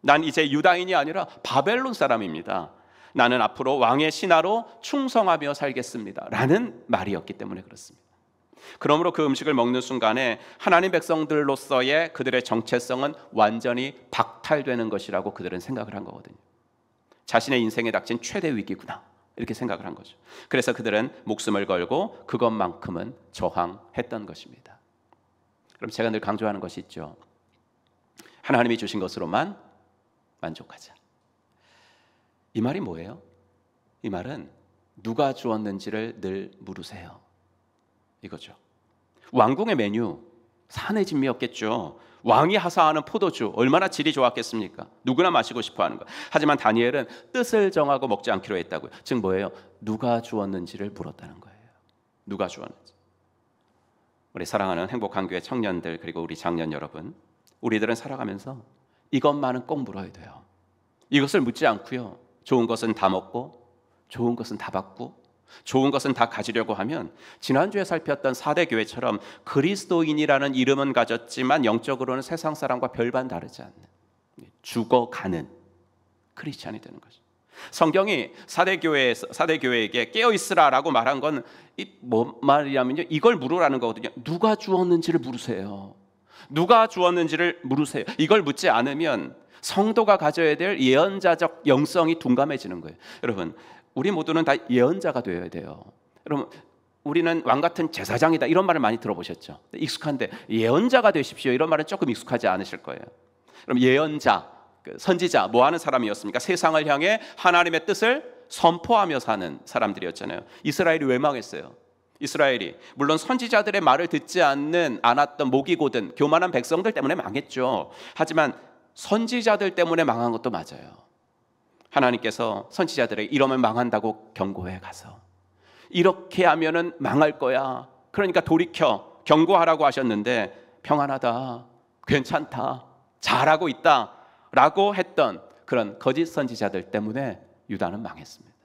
난 이제 유다인이 아니라 바벨론 사람입니다. 나는 앞으로 왕의 신하로 충성하며 살겠습니다. 라는 말이었기 때문에 그렇습니다. 그러므로 그 음식을 먹는 순간에 하나님 백성들로서의 그들의 정체성은 완전히 박탈되는 것이라고 그들은 생각을 한 거거든요. 자신의 인생에 닥친 최대 위기구나, 이렇게 생각을 한 거죠. 그래서 그들은 목숨을 걸고 그것만큼은 저항했던 것입니다. 그럼 제가 늘 강조하는 것이 있죠. 하나님이 주신 것으로만 만족하자. 이 말이 뭐예요? 이 말은 누가 주었는지를 늘 물으세요, 이거죠. 왕궁의 메뉴 산의 진미였겠죠. 왕이 하사하는 포도주 얼마나 질이 좋았겠습니까? 누구나 마시고 싶어하는 것. 하지만 다니엘은 뜻을 정하고 먹지 않기로 했다고요. 즉 뭐예요? 누가 주었는지를 물었다는 거예요. 누가 주었는지. 우리 사랑하는 행복한 교회 청년들, 그리고 우리 장년 여러분, 우리들은 살아가면서 이것만은 꼭 물어야 돼요. 이것을 묻지 않고요, 좋은 것은 다 먹고 좋은 것은 다 받고 좋은 것은 다 가지려고 하면 지난주에 살폈던 4대 교회처럼 그리스도인이라는 이름은 가졌지만 영적으로는 세상 사람과 별반 다르지 않는 죽어가는 크리스찬이 되는 거죠. 성경이 4대 교회에게 깨어 있으라라고 말한 건 뭐 말이냐면요, 이걸 물으라는 거거든요. 누가 주었는지를 물으세요. 누가 주었는지를 물으세요. 이걸 묻지 않으면 성도가 가져야 될 예언자적 영성이 둔감해지는 거예요. 여러분, 우리 모두는 다 예언자가 되어야 돼요. 여러분, 우리는 왕 같은 제사장이다, 이런 말을 많이 들어보셨죠. 익숙한데 예언자가 되십시오, 이런 말은 조금 익숙하지 않으실 거예요. 그럼 예언자, 선지자 뭐 하는 사람이었습니까? 세상을 향해 하나님의 뜻을 선포하며 사는 사람들이었잖아요. 이스라엘이 왜 망했어요? 이스라엘이 물론 선지자들의 말을 듣지 않았던 목이 곧은 교만한 백성들 때문에 망했죠. 하지만 선지자들 때문에 망한 것도 맞아요. 하나님께서 선지자들에게 이러면 망한다고 경고해 가서 이렇게 하면은 망할 거야, 그러니까 돌이켜 경고하라고 하셨는데 평안하다, 괜찮다, 잘하고 있다 라고 했던 그런 거짓 선지자들 때문에 유다는 망했습니다.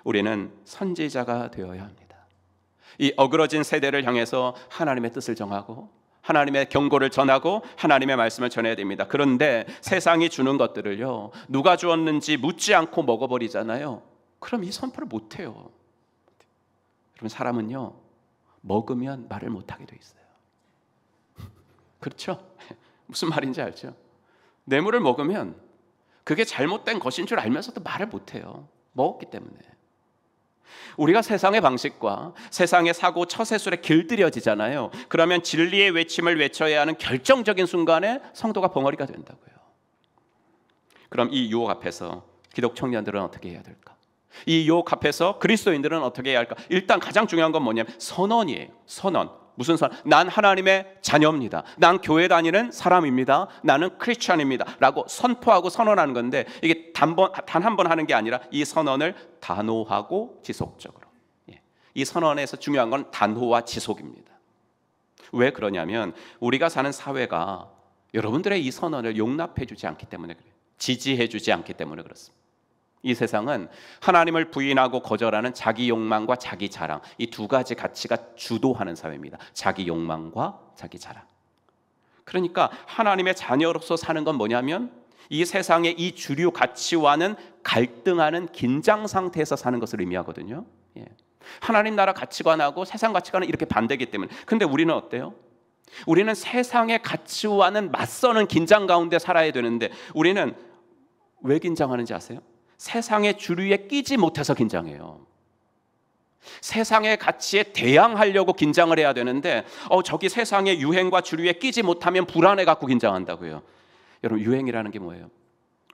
우리는 선지자가 되어야 합니다. 이 어그러진 세대를 향해서 하나님의 뜻을 정하고 하나님의 경고를 전하고 하나님의 말씀을 전해야 됩니다. 그런데 세상이 주는 것들을요, 누가 주었는지 묻지 않고 먹어버리잖아요. 그럼 이 선포를 못해요. 여러분, 사람은요 먹으면 말을 못하게 돼 있어요. 그렇죠? 무슨 말인지 알죠? 뇌물을 먹으면 그게 잘못된 것인 줄 알면서도 말을 못해요. 먹었기 때문에. 우리가 세상의 방식과 세상의 사고 처세술에 길들여지잖아요. 그러면 진리의 외침을 외쳐야 하는 결정적인 순간에 성도가 벙어리가 된다고요. 그럼 이 유혹 앞에서 기독 청년들은 어떻게 해야 될까? 이 유혹 앞에서 그리스도인들은 어떻게 해야 할까? 일단 가장 중요한 건 뭐냐면 선언이에요. 선언. 무슨 선언? 난 하나님의 자녀입니다. 난 교회 다니는 사람입니다. 나는 크리스찬입니다 라고 선포하고 선언하는 건데, 이게 단 한 번 하는 게 아니라 이 선언을 단호하고 지속적으로. 이 선언에서 중요한 건 단호와 지속입니다. 왜 그러냐면 우리가 사는 사회가 여러분들의 이 선언을 용납해 주지 않기 때문에 그래요. 지지해 주지 않기 때문에 그렇습니다. 이 세상은 하나님을 부인하고 거절하는 자기 욕망과 자기 자랑, 이 두 가지 가치가 주도하는 사회입니다. 자기 욕망과 자기 자랑. 그러니까 하나님의 자녀로서 사는 건 뭐냐면 이 세상의 이 주류 가치와는 갈등하는 긴장 상태에서 사는 것을 의미하거든요. 하나님 나라 가치관하고 세상 가치관은 이렇게 반대이기 때문에. 근데 우리는 어때요? 우리는 세상의 가치와는 맞서는 긴장 가운데 살아야 되는데, 우리는 왜 긴장하는지 아세요? 세상의 주류에 끼지 못해서 긴장해요. 세상의 가치에 대항하려고 긴장을 해야 되는데 저기 세상의 유행과 주류에 끼지 못하면 불안해 갖고 긴장한다고요. 여러분, 유행이라는 게 뭐예요?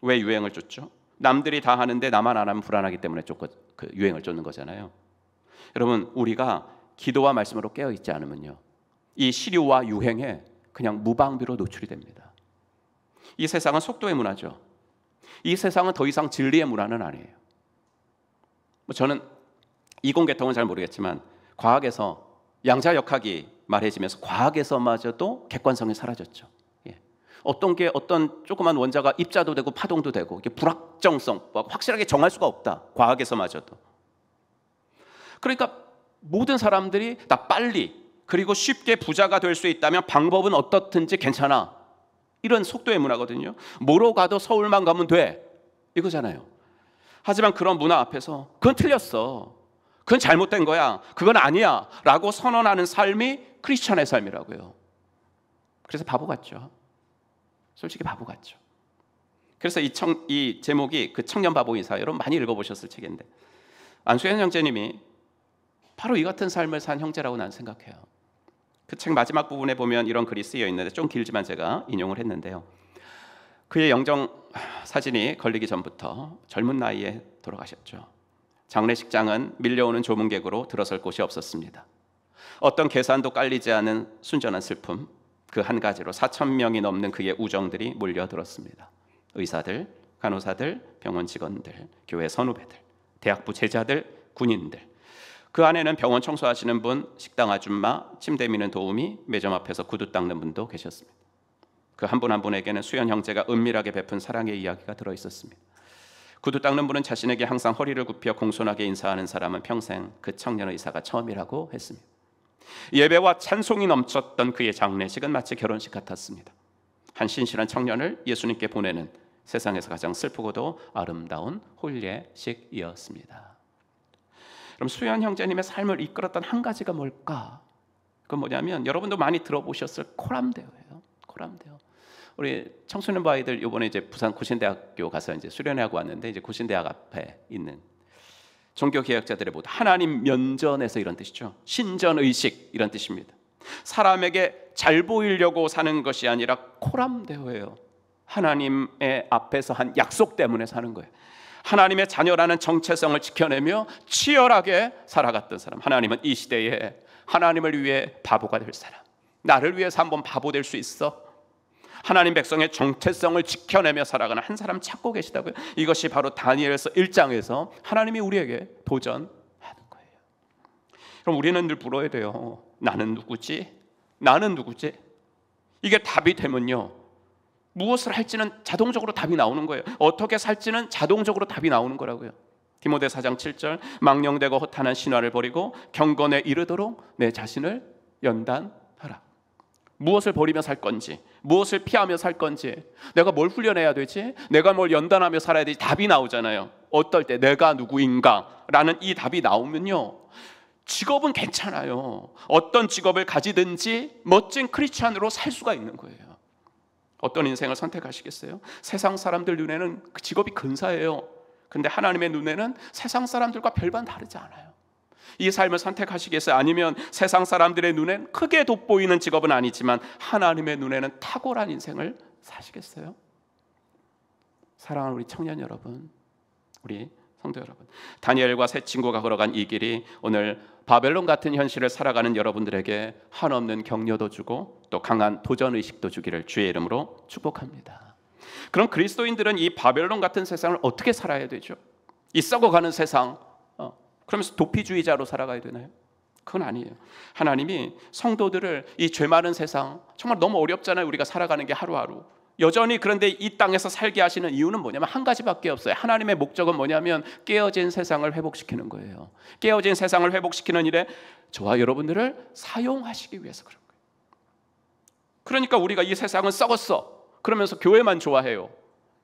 왜 유행을 쫓죠? 남들이 다 하는데 나만 안 하면 불안하기 때문에 그 유행을 쫓는 거잖아요. 여러분, 우리가 기도와 말씀으로 깨어있지 않으면요, 이 시류와 유행에 그냥 무방비로 노출이 됩니다. 이 세상은 속도의 문화죠. 이 세상은 더 이상 진리의 문화는 아니에요. 저는 이공계통은 잘 모르겠지만 과학에서 양자역학이 말해지면서 과학에서마저도 객관성이 사라졌죠. 어떤 게 어떤 조그만 원자가 입자도 되고 파동도 되고, 이게 불확정성, 확실하게 정할 수가 없다. 과학에서마저도. 그러니까 모든 사람들이 나 빨리 그리고 쉽게 부자가 될 수 있다면 방법은 어떻든지 괜찮아, 이런 속도의 문화거든요. 뭐로 가도 서울만 가면 돼, 이거잖아요. 하지만 그런 문화 앞에서 그건 틀렸어, 그건 잘못된 거야, 그건 아니야 라고 선언하는 삶이 크리스천의 삶이라고요. 그래서 바보 같죠. 솔직히 바보 같죠. 그래서 이 제목이 그 청년 바보 이사, 여러분 많이 읽어보셨을 책인데, 안수현 형제님이 바로 이 같은 삶을 산 형제라고 난 생각해요. 그 책 마지막 부분에 보면 이런 글이 쓰여 있는데 좀 길지만 제가 인용을 했는데요. 그의 영정 사진이 걸리기 전부터 젊은 나이에 돌아가셨죠. 장례식장은 밀려오는 조문객으로 들어설 곳이 없었습니다. 어떤 계산도 깔리지 않은 순전한 슬픔, 그 한 가지로 4,000명이 넘는 그의 우정들이 몰려들었습니다. 의사들, 간호사들, 병원 직원들, 교회 선후배들, 대학부 제자들, 군인들. 그 안에는 병원 청소하시는 분, 식당 아줌마, 침대 미는 도우미, 매점 앞에서 구두 닦는 분도 계셨습니다. 그 한 분 한 분에게는 수연 형제가 은밀하게 베푼 사랑의 이야기가 들어있었습니다. 구두 닦는 분은 자신에게 항상 허리를 굽혀 공손하게 인사하는 사람은 평생 그 청년 의사가 처음이라고 했습니다. 예배와 찬송이 넘쳤던 그의 장례식은 마치 결혼식 같았습니다. 한 신실한 청년을 예수님께 보내는 세상에서 가장 슬프고도 아름다운 혼례식이었습니다. 그럼 수연 형제님의 삶을 이끌었던 한 가지가 뭘까? 그건 뭐냐면 여러분도 많이 들어보셨을 코람대오예요. 코람대오. 우리 청소년 아이들 이번에 이제 부산 고신대학교 가서 이제 수련회하고 왔는데, 이제 고신대학 앞에 있는 종교 개혁자들의 모두 하나님 면전에서 이런 뜻이죠. 신전의식 이런 뜻입니다. 사람에게 잘 보이려고 사는 것이 아니라 코람대오예요. 하나님의 앞에서 한 약속 때문에 사는 거예요. 하나님의 자녀라는 정체성을 지켜내며 치열하게 살아갔던 사람. 하나님은 이 시대에 하나님을 위해 바보가 될 사람, 나를 위해서 한번 바보 될 수 있어? 하나님 백성의 정체성을 지켜내며 살아가는 한 사람 찾고 계시다고요. 이것이 바로 다니엘서 1장에서 하나님이 우리에게 도전하는 거예요. 그럼 우리는 늘 물어야 돼요. 나는 누구지? 나는 누구지? 이게 답이 되면요, 무엇을 할지는 자동적으로 답이 나오는 거예요. 어떻게 살지는 자동적으로 답이 나오는 거라고요. 디모데 4장 7절, 망령되고 허탄한 신화를 버리고 경건에 이르도록 내 자신을 연단하라. 무엇을 버리며 살 건지, 무엇을 피하며 살 건지, 내가 뭘 훈련해야 되지, 내가 뭘 연단하며 살아야 되지, 답이 나오잖아요. 어떨 때 내가 누구인가 라는 이 답이 나오면요, 직업은 괜찮아요. 어떤 직업을 가지든지 멋진 크리스찬으로 살 수가 있는 거예요. 어떤 인생을 선택하시겠어요? 세상 사람들 눈에는 그 직업이 근사해요. 근데 하나님의 눈에는 세상 사람들과 별반 다르지 않아요. 이 삶을 선택하시겠어요? 아니면 세상 사람들의 눈엔 크게 돋보이는 직업은 아니지만 하나님의 눈에는 탁월한 인생을 사시겠어요? 사랑하는 우리 청년 여러분, 우리 성도 여러분, 다니엘과 세 친구가 걸어간 이 길이 오늘 바벨론 같은 현실을 살아가는 여러분들에게 한없는 격려도 주고 또 강한 도전의식도 주기를 주의 이름으로 축복합니다. 그럼 그리스도인들은 이 바벨론 같은 세상을 어떻게 살아야 되죠? 이 썩어가는 세상, 그러면서 도피주의자로 살아가야 되나요? 그건 아니에요. 하나님이 성도들을 이 죄 많은 세상, 정말 너무 어렵잖아요. 우리가 살아가는 게 하루하루. 여전히 그런데 이 땅에서 살게 하시는 이유는 뭐냐면 한 가지밖에 없어요. 하나님의 목적은 뭐냐면 깨어진 세상을 회복시키는 거예요. 깨어진 세상을 회복시키는 일에 저와 여러분들을 사용하시기 위해서 그런 거예요. 그러니까 우리가 이 세상은 썩었어 그러면서 교회만 좋아해요.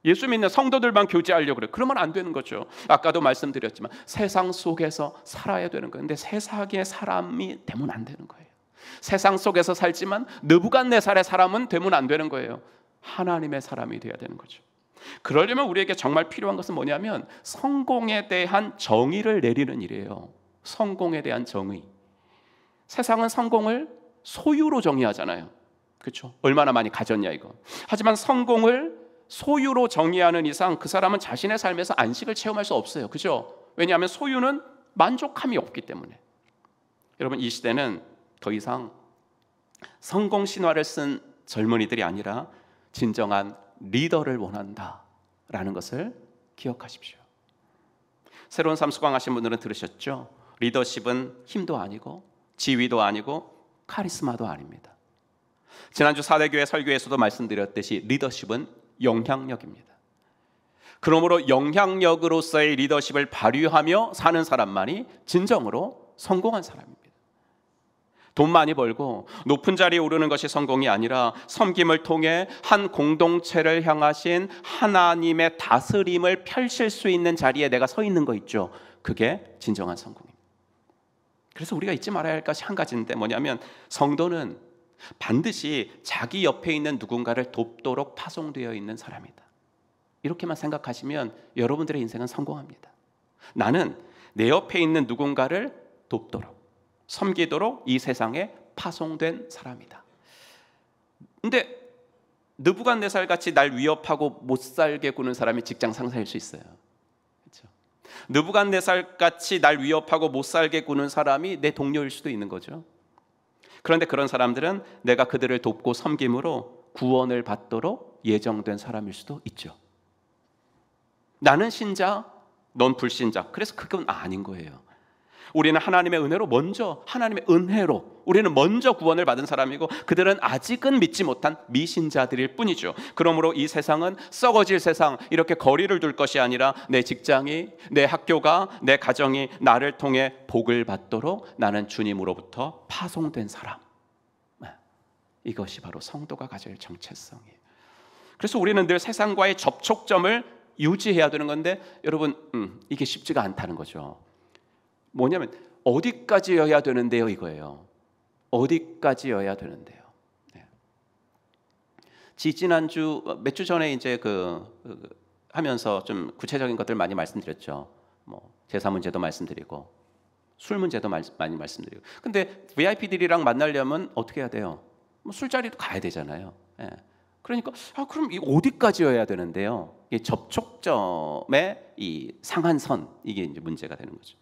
예수 믿는 성도들만 교제하려고 그래요. 그러면 안 되는 거죠. 아까도 말씀드렸지만 세상 속에서 살아야 되는 거예요. 근데 세상의 사람이 되면 안 되는 거예요. 세상 속에서 살지만 느부갓네살의 사람은 되면 안 되는 거예요. 하나님의 사람이 되어야 되는 거죠. 그러려면 우리에게 정말 필요한 것은 뭐냐면 성공에 대한 정의를 내리는 일이에요. 성공에 대한 정의. 세상은 성공을 소유로 정의하잖아요. 그렇죠? 얼마나 많이 가졌냐 이거. 하지만 성공을 소유로 정의하는 이상 그 사람은 자신의 삶에서 안식을 체험할 수 없어요. 그죠? 왜냐하면 소유는 만족함이 없기 때문에. 여러분, 이 시대는 더 이상 성공 신화를 쓴 젊은이들이 아니라 진정한 리더를 원한다라는 것을 기억하십시오. 새로운 삶 수강하신 분들은 들으셨죠? 리더십은 힘도 아니고 지위도 아니고 카리스마도 아닙니다. 지난주 4대 교회 설교에서도 말씀드렸듯이 리더십은 영향력입니다. 그러므로 영향력으로서의 리더십을 발휘하며 사는 사람만이 진정으로 성공한 사람입니다. 돈 많이 벌고 높은 자리에 오르는 것이 성공이 아니라 섬김을 통해 한 공동체를 향하신 하나님의 다스림을 펼칠 수 있는 자리에 내가 서 있는 거 있죠. 그게 진정한 성공입니다. 그래서 우리가 잊지 말아야 할 것이 한 가지인데 뭐냐면 성도는 반드시 자기 옆에 있는 누군가를 돕도록 파송되어 있는 사람이다. 이렇게만 생각하시면 여러분들의 인생은 성공합니다. 나는 내 옆에 있는 누군가를 돕도록 섬기도록 이 세상에 파송된 사람이다. 근데 느부갓네살 같이 날 위협하고 못 살게 구는 사람이 직장 상사일 수 있어요. 그렇죠? 느부갓네살 같이 날 위협하고 못 살게 구는 사람이 내 동료일 수도 있는 거죠. 그런데 그런 사람들은 내가 그들을 돕고 섬김으로 구원을 받도록 예정된 사람일 수도 있죠. 나는 신자, 넌 불신자. 그래서 그건 아닌 거예요. 우리는 하나님의 은혜로 하나님의 은혜로 우리는 먼저 구원을 받은 사람이고 그들은 아직은 믿지 못한 미신자들일 뿐이죠. 그러므로 이 세상은 썩어질 세상, 이렇게 거리를 둘 것이 아니라 내 직장이, 내 학교가, 내 가정이 나를 통해 복을 받도록 나는 주님으로부터 파송된 사람. 이것이 바로 성도가 가질 정체성이에요. 그래서 우리는 늘 세상과의 접촉점을 유지해야 되는 건데 여러분, 이게 쉽지가 않다는 거죠. 뭐냐면 어디까지여야 되는데요, 이거예요. 어디까지여야 되는데요. 네. 지난주 몇 주 전에 이제 하면서 좀 구체적인 것들 많이 말씀드렸죠. 뭐 제사 문제도 말씀드리고 술 문제도 많이 말씀드리고. 근데 VIP들이랑 만나려면 어떻게 해야 돼요? 뭐 술자리도 가야 되잖아요. 네. 그러니까 그럼 이 어디까지여야 되는데요? 이 접촉점의 이 상한선, 이게 이제 문제가 되는 거죠.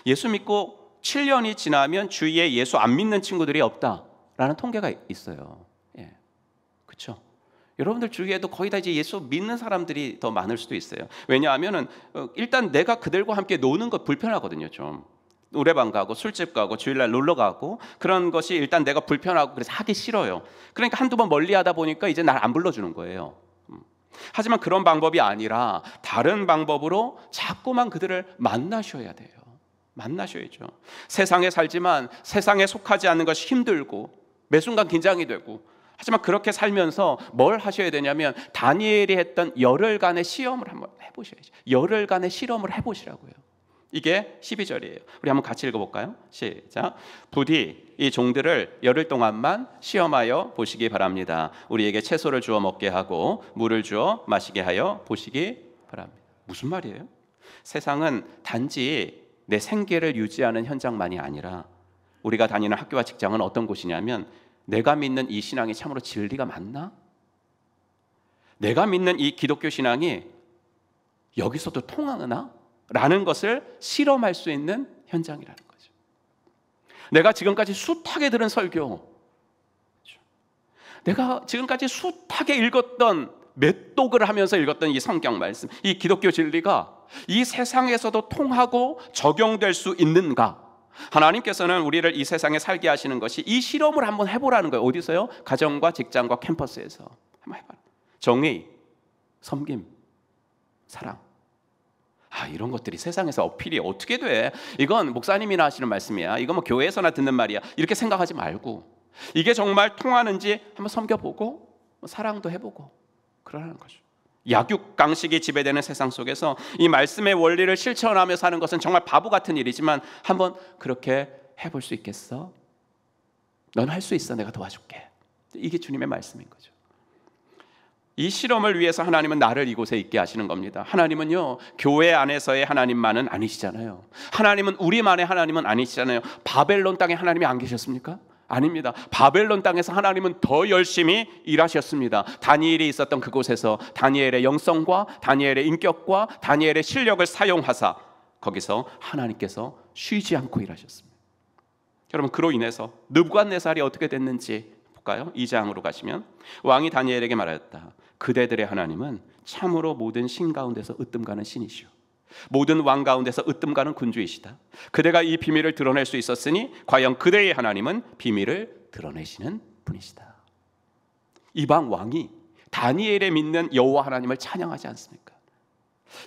예수 믿고 7년이 지나면 주위에 예수 안 믿는 친구들이 없다라는 통계가 있어요. 예, 그렇죠. 여러분들 주위에도 거의 다 이제 예수 믿는 사람들이 더 많을 수도 있어요. 왜냐하면은 일단 내가 그들과 함께 노는 것 불편하거든요. 좀 노래방 가고 술집 가고 주일날 놀러 가고 그런 것이 일단 내가 불편하고 그래서 하기 싫어요. 그러니까 한두 번 멀리 하다 보니까 이제 날 안 불러주는 거예요. 하지만 그런 방법이 아니라 다른 방법으로 자꾸만 그들을 만나셔야 돼요. 만나셔야죠. 세상에 살지만 세상에 속하지 않는 것이 힘들고 매 순간 긴장이 되고, 하지만 그렇게 살면서 뭘 하셔야 되냐면 다니엘이 했던 열흘간의 시험을 한번 해보셔야죠. 열흘간의 실험을 해보시라고요. 이게 12절이에요. 우리 한번 같이 읽어볼까요? 시작. 부디 이 종들을 열흘 동안만 시험하여 보시기 바랍니다. 우리에게 채소를 주어 먹게 하고 물을 주어 마시게 하여 보시기 바랍니다. 무슨 말이에요? 세상은 단지 내 생계를 유지하는 현장만이 아니라 우리가 다니는 학교와 직장은 어떤 곳이냐면 내가 믿는 이 신앙이 참으로 진리가 맞나? 내가 믿는 이 기독교 신앙이 여기서도 통하나? 라는 것을 실험할 수 있는 현장이라는 거죠. 내가 지금까지 숱하게 들은 설교, 내가 지금까지 숱하게 읽었던 맷독을 하면서 읽었던 이 성경 말씀, 이 기독교 진리가 이 세상에서도 통하고 적용될 수 있는가? 하나님께서는 우리를 이 세상에 살게 하시는 것이 이 실험을 한번 해보라는 거예요. 어디서요? 가정과 직장과 캠퍼스에서 한번 해봐라. 정의, 섬김, 사랑. 이런 것들이 세상에서 어필이 어떻게 돼? 이건 목사님이나 하시는 말씀이야. 이건 뭐 교회에서나 듣는 말이야. 이렇게 생각하지 말고 이게 정말 통하는지 한번 섬겨보고 사랑도 해보고 그러라는 거죠. 약육강식이 지배되는 세상 속에서 이 말씀의 원리를 실천하며 사는 것은 정말 바보 같은 일이지만 한번 그렇게 해볼 수 있겠어? 넌 할 수 있어. 내가 도와줄게. 이게 주님의 말씀인 거죠. 이 실험을 위해서 하나님은 나를 이곳에 있게 하시는 겁니다. 하나님은요, 교회 안에서의 하나님만은 아니시잖아요. 하나님은 우리만의 하나님은 아니시잖아요. 바벨론 땅에 하나님이 안 계셨습니까? 아닙니다. 바벨론 땅에서 하나님은 더 열심히 일하셨습니다. 다니엘이 있었던 그곳에서 다니엘의 영성과 다니엘의 인격과 다니엘의 실력을 사용하사 거기서 하나님께서 쉬지 않고 일하셨습니다. 여러분, 그로 인해서 느부갓네살이 어떻게 됐는지 볼까요? 2장으로 가시면 왕이 다니엘에게 말하였다. 그대들의 하나님은 참으로 모든 신 가운데서 으뜸가는 신이시오. 모든 왕 가운데서 으뜸가는 군주이시다. 그대가 이 비밀을 드러낼 수 있었으니 과연 그대의 하나님은 비밀을 드러내시는 분이시다. 이방 왕이 다니엘의 믿는 여호와 하나님을 찬양하지 않습니까?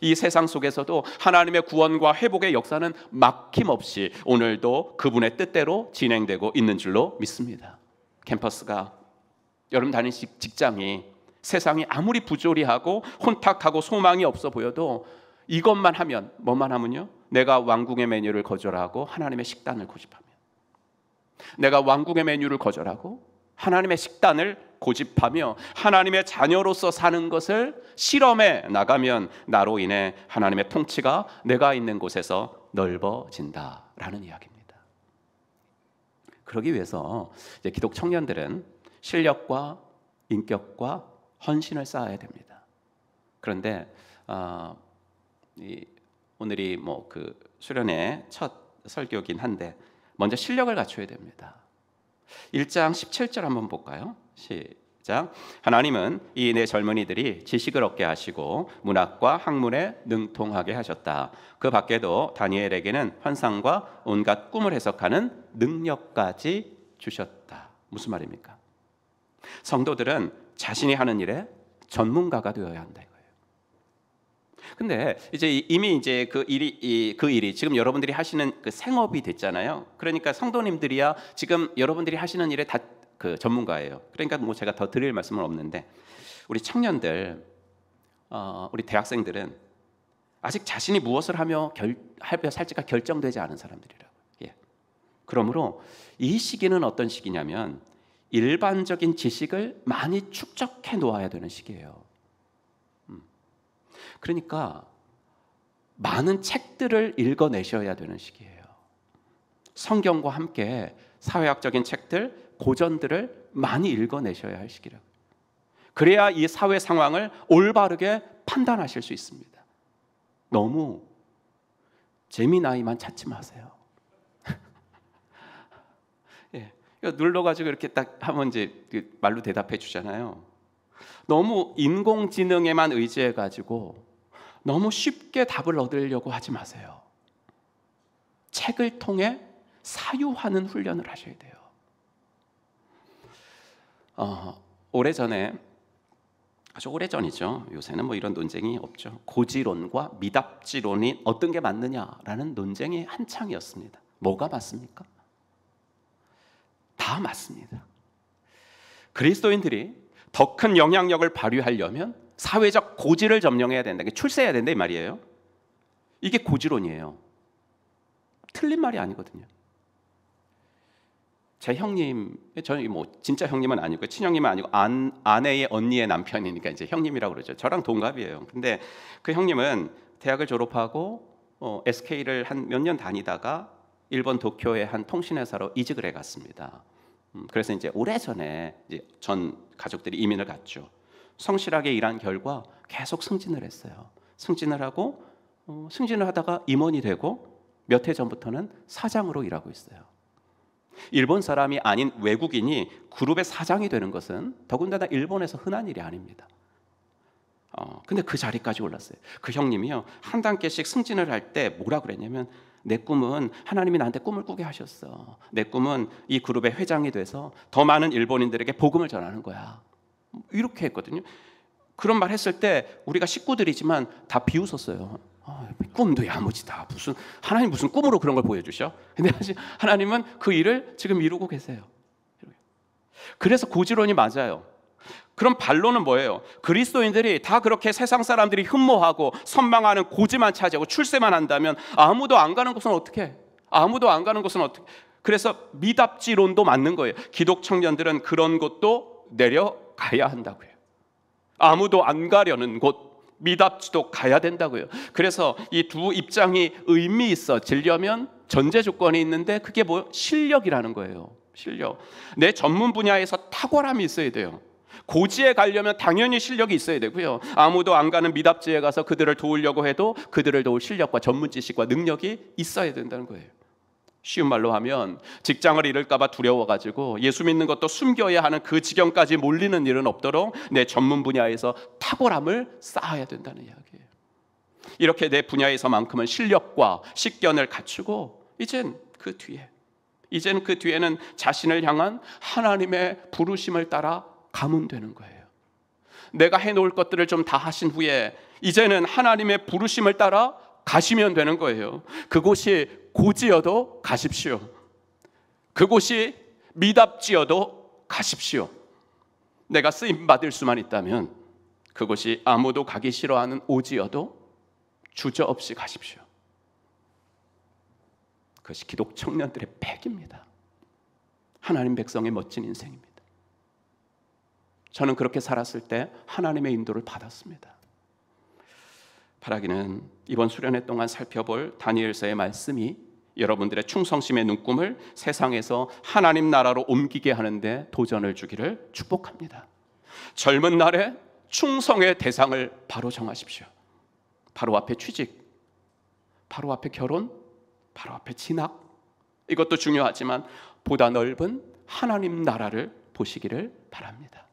이 세상 속에서도 하나님의 구원과 회복의 역사는 막힘없이 오늘도 그분의 뜻대로 진행되고 있는 줄로 믿습니다. 캠퍼스가, 여러분 다니는 직장이 세상이 아무리 부조리하고 혼탁하고 소망이 없어 보여도 이것만 하면, 뭐만 하면요, 내가 왕궁의 메뉴를 거절하고 하나님의 식단을 고집하면, 내가 왕궁의 메뉴를 거절하고 하나님의 식단을 고집하며 하나님의 자녀로서 사는 것을 실험해 나가면 나로 인해 하나님의 통치가 내가 있는 곳에서 넓어진다라는 이야기입니다. 그러기 위해서 이제 기독 청년들은 실력과 인격과 헌신을 쌓아야 됩니다. 그런데 오늘이 뭐 그 수련회 첫 설교긴 한데 먼저 실력을 갖춰야 됩니다. 1장 17절 한번 볼까요? 시작. 하나님은 이 내 젊은이들이 지식을 얻게 하시고 문학과 학문에 능통하게 하셨다. 그 밖에도 다니엘에게는 환상과 온갖 꿈을 해석하는 능력까지 주셨다. 무슨 말입니까? 성도들은 자신이 하는 일에 전문가가 되어야 한다 이거예요. 근데 이제 이미 이제 그 일이 지금 여러분들이 하시는 그 생업이 됐잖아요. 그러니까 성도님들이야 지금 여러분들이 하시는 일에 다 그 전문가예요. 그러니까 뭐 제가 더 드릴 말씀은 없는데, 우리 청년들, 우리 대학생들은 아직 자신이 무엇을 하며 살지가 결정되지 않은 사람들이라고. 예. 그러므로 이 시기는 어떤 시기냐면 일반적인 지식을 많이 축적해 놓아야 되는 시기예요. 그러니까 많은 책들을 읽어내셔야 되는 시기예요. 성경과 함께 사회학적인 책들, 고전들을 많이 읽어내셔야 할 시기라고. 그래야 이 사회 상황을 올바르게 판단하실 수 있습니다. 너무 재미나이만 찾지 마세요. 예, 눌러가지고 이렇게 딱 하면 이제 말로 대답해 주잖아요. 너무 인공지능에만 의지해가지고 너무 쉽게 답을 얻으려고 하지 마세요. 책을 통해 사유하는 훈련을 하셔야 돼요. 오래전에, 아주 오래전이죠. 요새는 뭐 이런 논쟁이 없죠. 고지론과 미답지론이 어떤 게 맞느냐라는 논쟁이 한창이었습니다. 뭐가 맞습니까? 다 맞습니다. 그리스도인들이 더 큰 영향력을 발휘하려면 사회적 고지를 점령해야 된다. 출세해야 된다 이 말이에요. 이게 고지론이에요. 틀린 말이 아니거든요. 제 형님, 저는 뭐 진짜 형님은 아니고 친형님은 아니고 아내의 언니의 남편이니까 이제 형님이라고 그러죠. 저랑 동갑이에요. 근데 그 형님은 대학을 졸업하고 SK를 한 몇 년 다니다가 일본 도쿄의 한 통신회사로 이직을 해갔습니다. 그래서 이제 오래전에 이제 전 가족들이 이민을 갔죠. 성실하게 일한 결과 계속 승진을 했어요. 승진을 하고 승진을 하다가 임원이 되고 몇 해 전부터는 사장으로 일하고 있어요. 일본 사람이 아닌 외국인이 그룹의 사장이 되는 것은 더군다나 일본에서 흔한 일이 아닙니다. 근데 그 자리까지 올랐어요. 그 형님이요, 한 단계씩 승진을 할 때 뭐라 그랬냐면, 내 꿈은 하나님이 나한테 꿈을 꾸게 하셨어. 내 꿈은 이 그룹의 회장이 돼서 더 많은 일본인들에게 복음을 전하는 거야. 이렇게 했거든요. 그런 말 했을 때 우리가 식구들이지만 다 비웃었어요. 꿈도 야무지다. 하나님 무슨 꿈으로 그런 걸 보여주셔? 근데 하나님은 그 일을 지금 이루고 계세요. 그래서 고지론이 맞아요. 그럼 반론은 뭐예요? 그리스도인들이 다 그렇게 세상 사람들이 흠모하고 선망하는 고지만 차지하고 출세만 한다면 아무도 안 가는 곳은 어떻게? 아무도 안 가는 곳은 어떻게? 그래서 미답지론도 맞는 거예요. 기독 청년들은 그런 곳도 내려가야 한다고요. 아무도 안 가려는 곳, 미답지도 가야 된다고요. 그래서 이 두 입장이 의미 있어지려면 전제 조건이 있는데 그게 뭐 실력이라는 거예요. 실력. 내 전문 분야에서 탁월함이 있어야 돼요. 고지에 가려면 당연히 실력이 있어야 되고요. 아무도 안 가는 미답지에 가서 그들을 도우려고 해도 그들을 도울 실력과 전문 지식과 능력이 있어야 된다는 거예요. 쉬운 말로 하면 직장을 잃을까 봐 두려워가지고 예수 믿는 것도 숨겨야 하는 그 지경까지 몰리는 일은 없도록 내 전문 분야에서 탁월함을 쌓아야 된다는 이야기예요. 이렇게 내 분야에서만큼은 실력과 식견을 갖추고 이젠 그 뒤에는 자신을 향한 하나님의 부르심을 따라 가면 되는 거예요. 내가 해놓을 것들을 좀 다 하신 후에 이제는 하나님의 부르심을 따라 가시면 되는 거예요. 그곳이 고지여도 가십시오. 그곳이 미답지여도 가십시오. 내가 쓰임받을 수만 있다면 그곳이 아무도 가기 싫어하는 오지여도 주저없이 가십시오. 그것이 기독 청년들의 패기입니다. 하나님 백성의 멋진 인생입니다. 저는 그렇게 살았을 때 하나님의 인도를 받았습니다. 바라기는 이번 수련회 동안 살펴볼 다니엘서의 말씀이 여러분들의 충성심의 눈금을 세상에서 하나님 나라로 옮기게 하는데 도전을 주기를 축복합니다. 젊은 날에 충성의 대상을 바로 정하십시오. 바로 앞에 취직, 바로 앞에 결혼, 바로 앞에 진학, 이것도 중요하지만 보다 넓은 하나님 나라를 보시기를 바랍니다.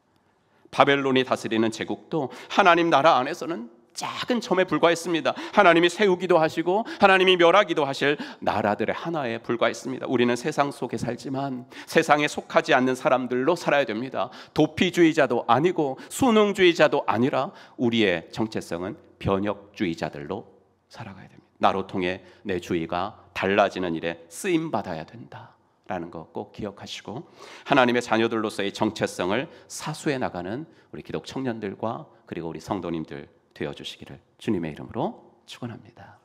바벨론이 다스리는 제국도 하나님 나라 안에서는 작은 점에 불과했습니다. 하나님이 세우기도 하시고 하나님이 멸하기도 하실 나라들의 하나에 불과했습니다. 우리는 세상 속에 살지만 세상에 속하지 않는 사람들로 살아야 됩니다. 도피주의자도 아니고 수능주의자도 아니라 우리의 정체성은 변혁주의자들로 살아가야 됩니다. 나로 통해 내 주의가 달라지는 일에 쓰임받아야 된다 라는 거 꼭 기억하시고 하나님의 자녀들로서의 정체성을 사수해 나가는 우리 기독 청년들과 그리고 우리 성도님들 되어주시기를 주님의 이름으로 축원합니다.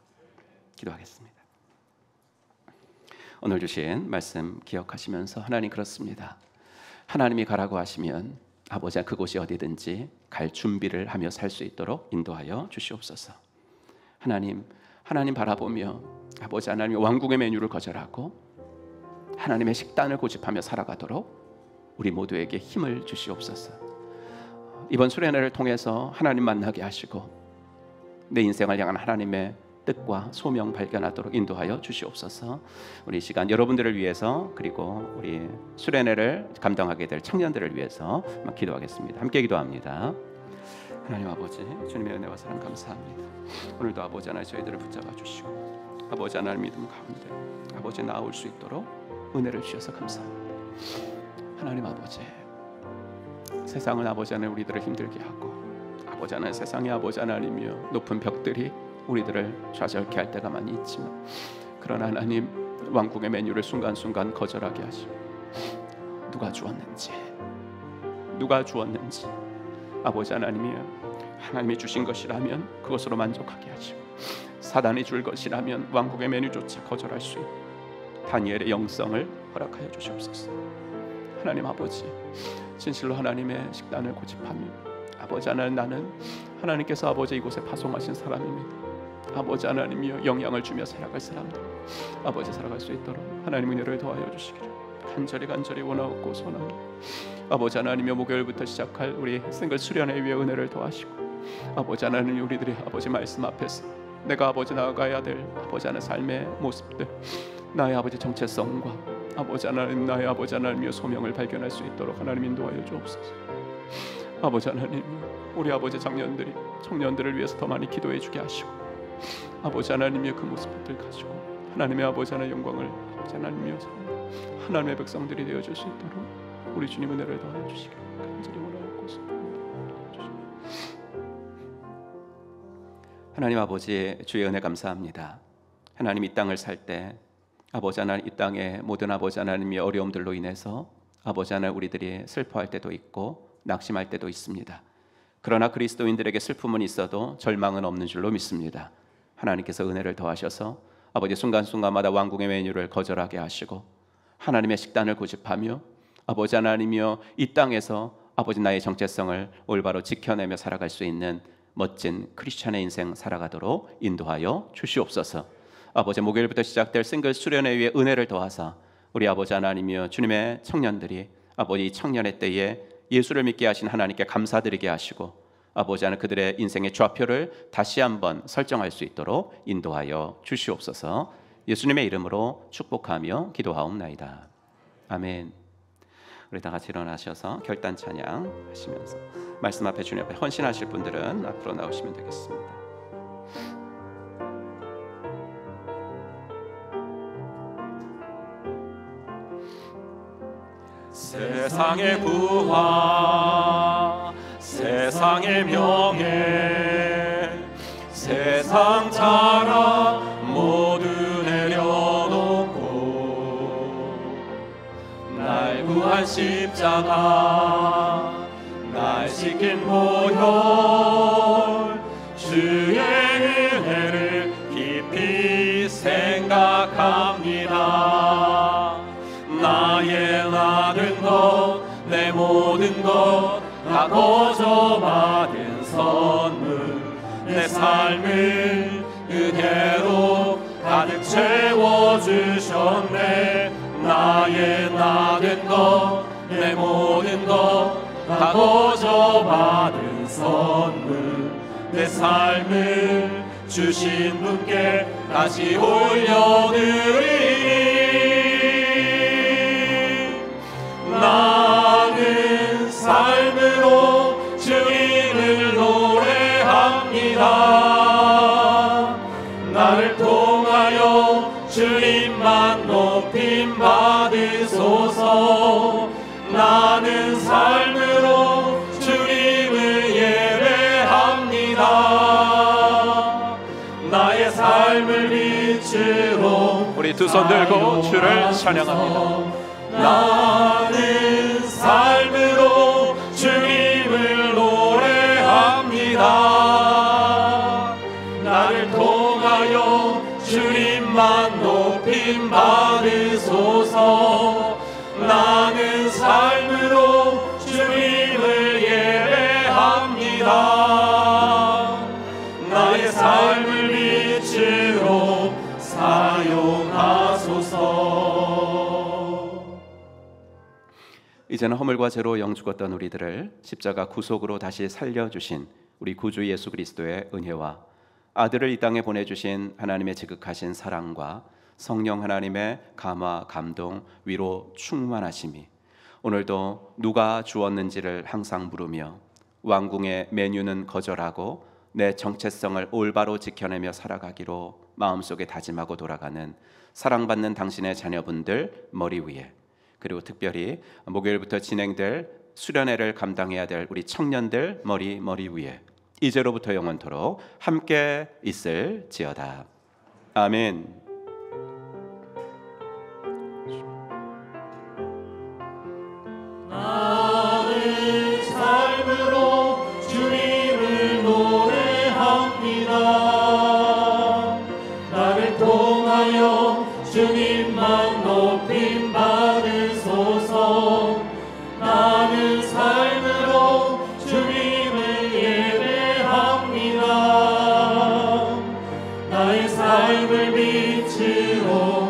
기도하겠습니다. 오늘 주신 말씀 기억하시면서 하나님 그렇습니다. 하나님이 가라고 하시면 아버지 그곳이 어디든지 갈 준비를 하며 살 수 있도록 인도하여 주시옵소서. 하나님 바라보며 아버지 하나님 왕궁의 메뉴를 거절하고 하나님의 식단을 고집하며 살아가도록 우리 모두에게 힘을 주시옵소서. 이번 수련회를 통해서 하나님 만나게 하시고 내 인생을 향한 하나님의 뜻과 소명 발견하도록 인도하여 주시옵소서. 우리 이 시간 여러분들을 위해서 그리고 우리 수련회를 감당하게 될 청년들을 위해서 기도하겠습니다. 함께 기도합니다. 하나님 아버지, 주님의 은혜와 사랑 감사합니다. 오늘도 아버지 하나님 저희들을 붙잡아 주시고 아버지 하나님 믿음 가운데 아버지 나올 수 있도록 은혜를 주셔서 감사합니다. 하나님 아버지, 세상은 아버지 하나님 우리들을 힘들게 하고 아버지 하나님 세상의 아버지 하나님이여 높은 벽들이 우리들을 좌절케 할 때가 많이 있지만 그러나 하나님 왕국의 메뉴를 순간순간 거절하게 하시고 누가 주었는지 아버지 하나님이여 하나님이 주신 것이라면 그것으로 만족하게 하시고 사단이 줄 것이라면 왕국의 메뉴조차 거절할 수 있는 다니엘의 영성을 허락하여 주시옵소서. 하나님 아버지, 진실로 하나님의 식단을 고집하며 아버지 하나님 나는 하나님께서 아버지 이곳에 파송하신 사람입니다. 아버지 하나님이여 영향을 주며 살아갈 사람들 아버지 살아갈 수 있도록 하나님 은혜를 더하여 주시기를 간절히 원하옵고 소원합니다. 아버지 하나님이여 목요일부터 시작할 우리 싱글 수련회 위에 은혜를 더하시고 아버지 하나님 우리들이 아버지 말씀 앞에서 내가 아버지 나아가야 될 아버지 하나님 삶의 모습들 나의 아버지 정체성과 아버지 하나님 나의 아버지 하나님의 소명을 발견할 수 있도록 하나님 인도하여 주옵소서. 아버지 하나님 우리 아버지 청년들을 위해서 더 많이 기도해 주게 하시고 아버지 하나님의 그 모습들 가지고 하나님의 아버지 하나님의 영광을 아버지 하나님이여 하나님의 백성들이 되어줄 수 있도록 우리 주님 은혜를 더하여 주시기를 간절히 원하옵고 소원합니다. 하나님 아버지 주의 은혜 감사합니다. 하나님 이 땅을 살 때 아버지 하나님 이 땅의 모든 아버지 하나님의 어려움들로 인해서 아버지 하나님 우리들이 슬퍼할 때도 있고 낙심할 때도 있습니다. 그러나 그리스도인들에게 슬픔은 있어도 절망은 없는 줄로 믿습니다. 하나님께서 은혜를 더하셔서 아버지 순간순간마다 왕궁의 메뉴를 거절하게 하시고 하나님의 식단을 고집하며 아버지 하나님이여 이 땅에서 아버지 나의 정체성을 올바로 지켜내며 살아갈 수 있는 멋진 크리스찬의 인생 살아가도록 인도하여 주시옵소서. 아버지 목요일부터 시작될 싱글 수련회 위에 은혜를 더하사 우리 아버지 하나님이여 주님의 청년들이 아버지 청년의 때에 예수를 믿게 하신 하나님께 감사드리게 하시고 아버지 하나님 그들의 인생의 좌표를 다시 한번 설정할 수 있도록 인도하여 주시옵소서. 예수님의 이름으로 축복하며 기도하옵나이다. 아멘. 우리 다 같이 일어나셔서 결단 찬양 하시면서 말씀 앞에 주님 앞에 헌신하실 분들은 앞으로 나오시면 되겠습니다. 세상의 부와 세상의 명예 세상 자랑 모두 내려놓고 날 구한 십자가 날 지킨 보혈 주의 은혜를 깊이 생각합니다. 나의 나는 것 내 모든 것 다 거저 받은 선물 내 삶을 은혜로 가득 채워주셨네. 나의 나는 것 내 모든 것 다 거저 받은 선물 내 삶을 주신 분께 다시 올려드리니 나는 삶으로 주님을 노래합니다. 나를 통하여 주님만 높임 받으소서. 나는 삶으로 주님을 예배합니다. 나의 삶을 빛으로 우리 두 손 들고 주를 찬양합니다. 나는 삶으로 주님을 노래합니다. 나를 통하여 주님만 높임 받으소서. 나는 삶으로 주님을 예배합니다. 나의 삶을 빛으로 사용하소서. 이제는 허물과 죄로 영 죽었던 우리들을 십자가 구속으로 다시 살려주신 우리 구주 예수 그리스도의 은혜와 아들을 이 땅에 보내주신 하나님의 지극하신 사랑과 성령 하나님의 감화, 감동, 위로, 충만하심이 오늘도 누가 주었는지를 항상 물으며 왕궁의 메뉴는 거절하고 내 정체성을 올바로 지켜내며 살아가기로 마음속에 다짐하고 돌아가는 사랑받는 당신의 자녀분들 머리 위에, 그리고 특별히 목요일부터 진행될 수련회를 감당해야 될 우리 청년들 머리 위에 이제로부터 영원토록 함께 있을지어다. 아멘. 나는 삶으로 주님을 노래합니다. 나를 통하여 주님만 높임 받으소서. 나는 삶으로 주님을 예배합니다. 나의 삶을 빛으로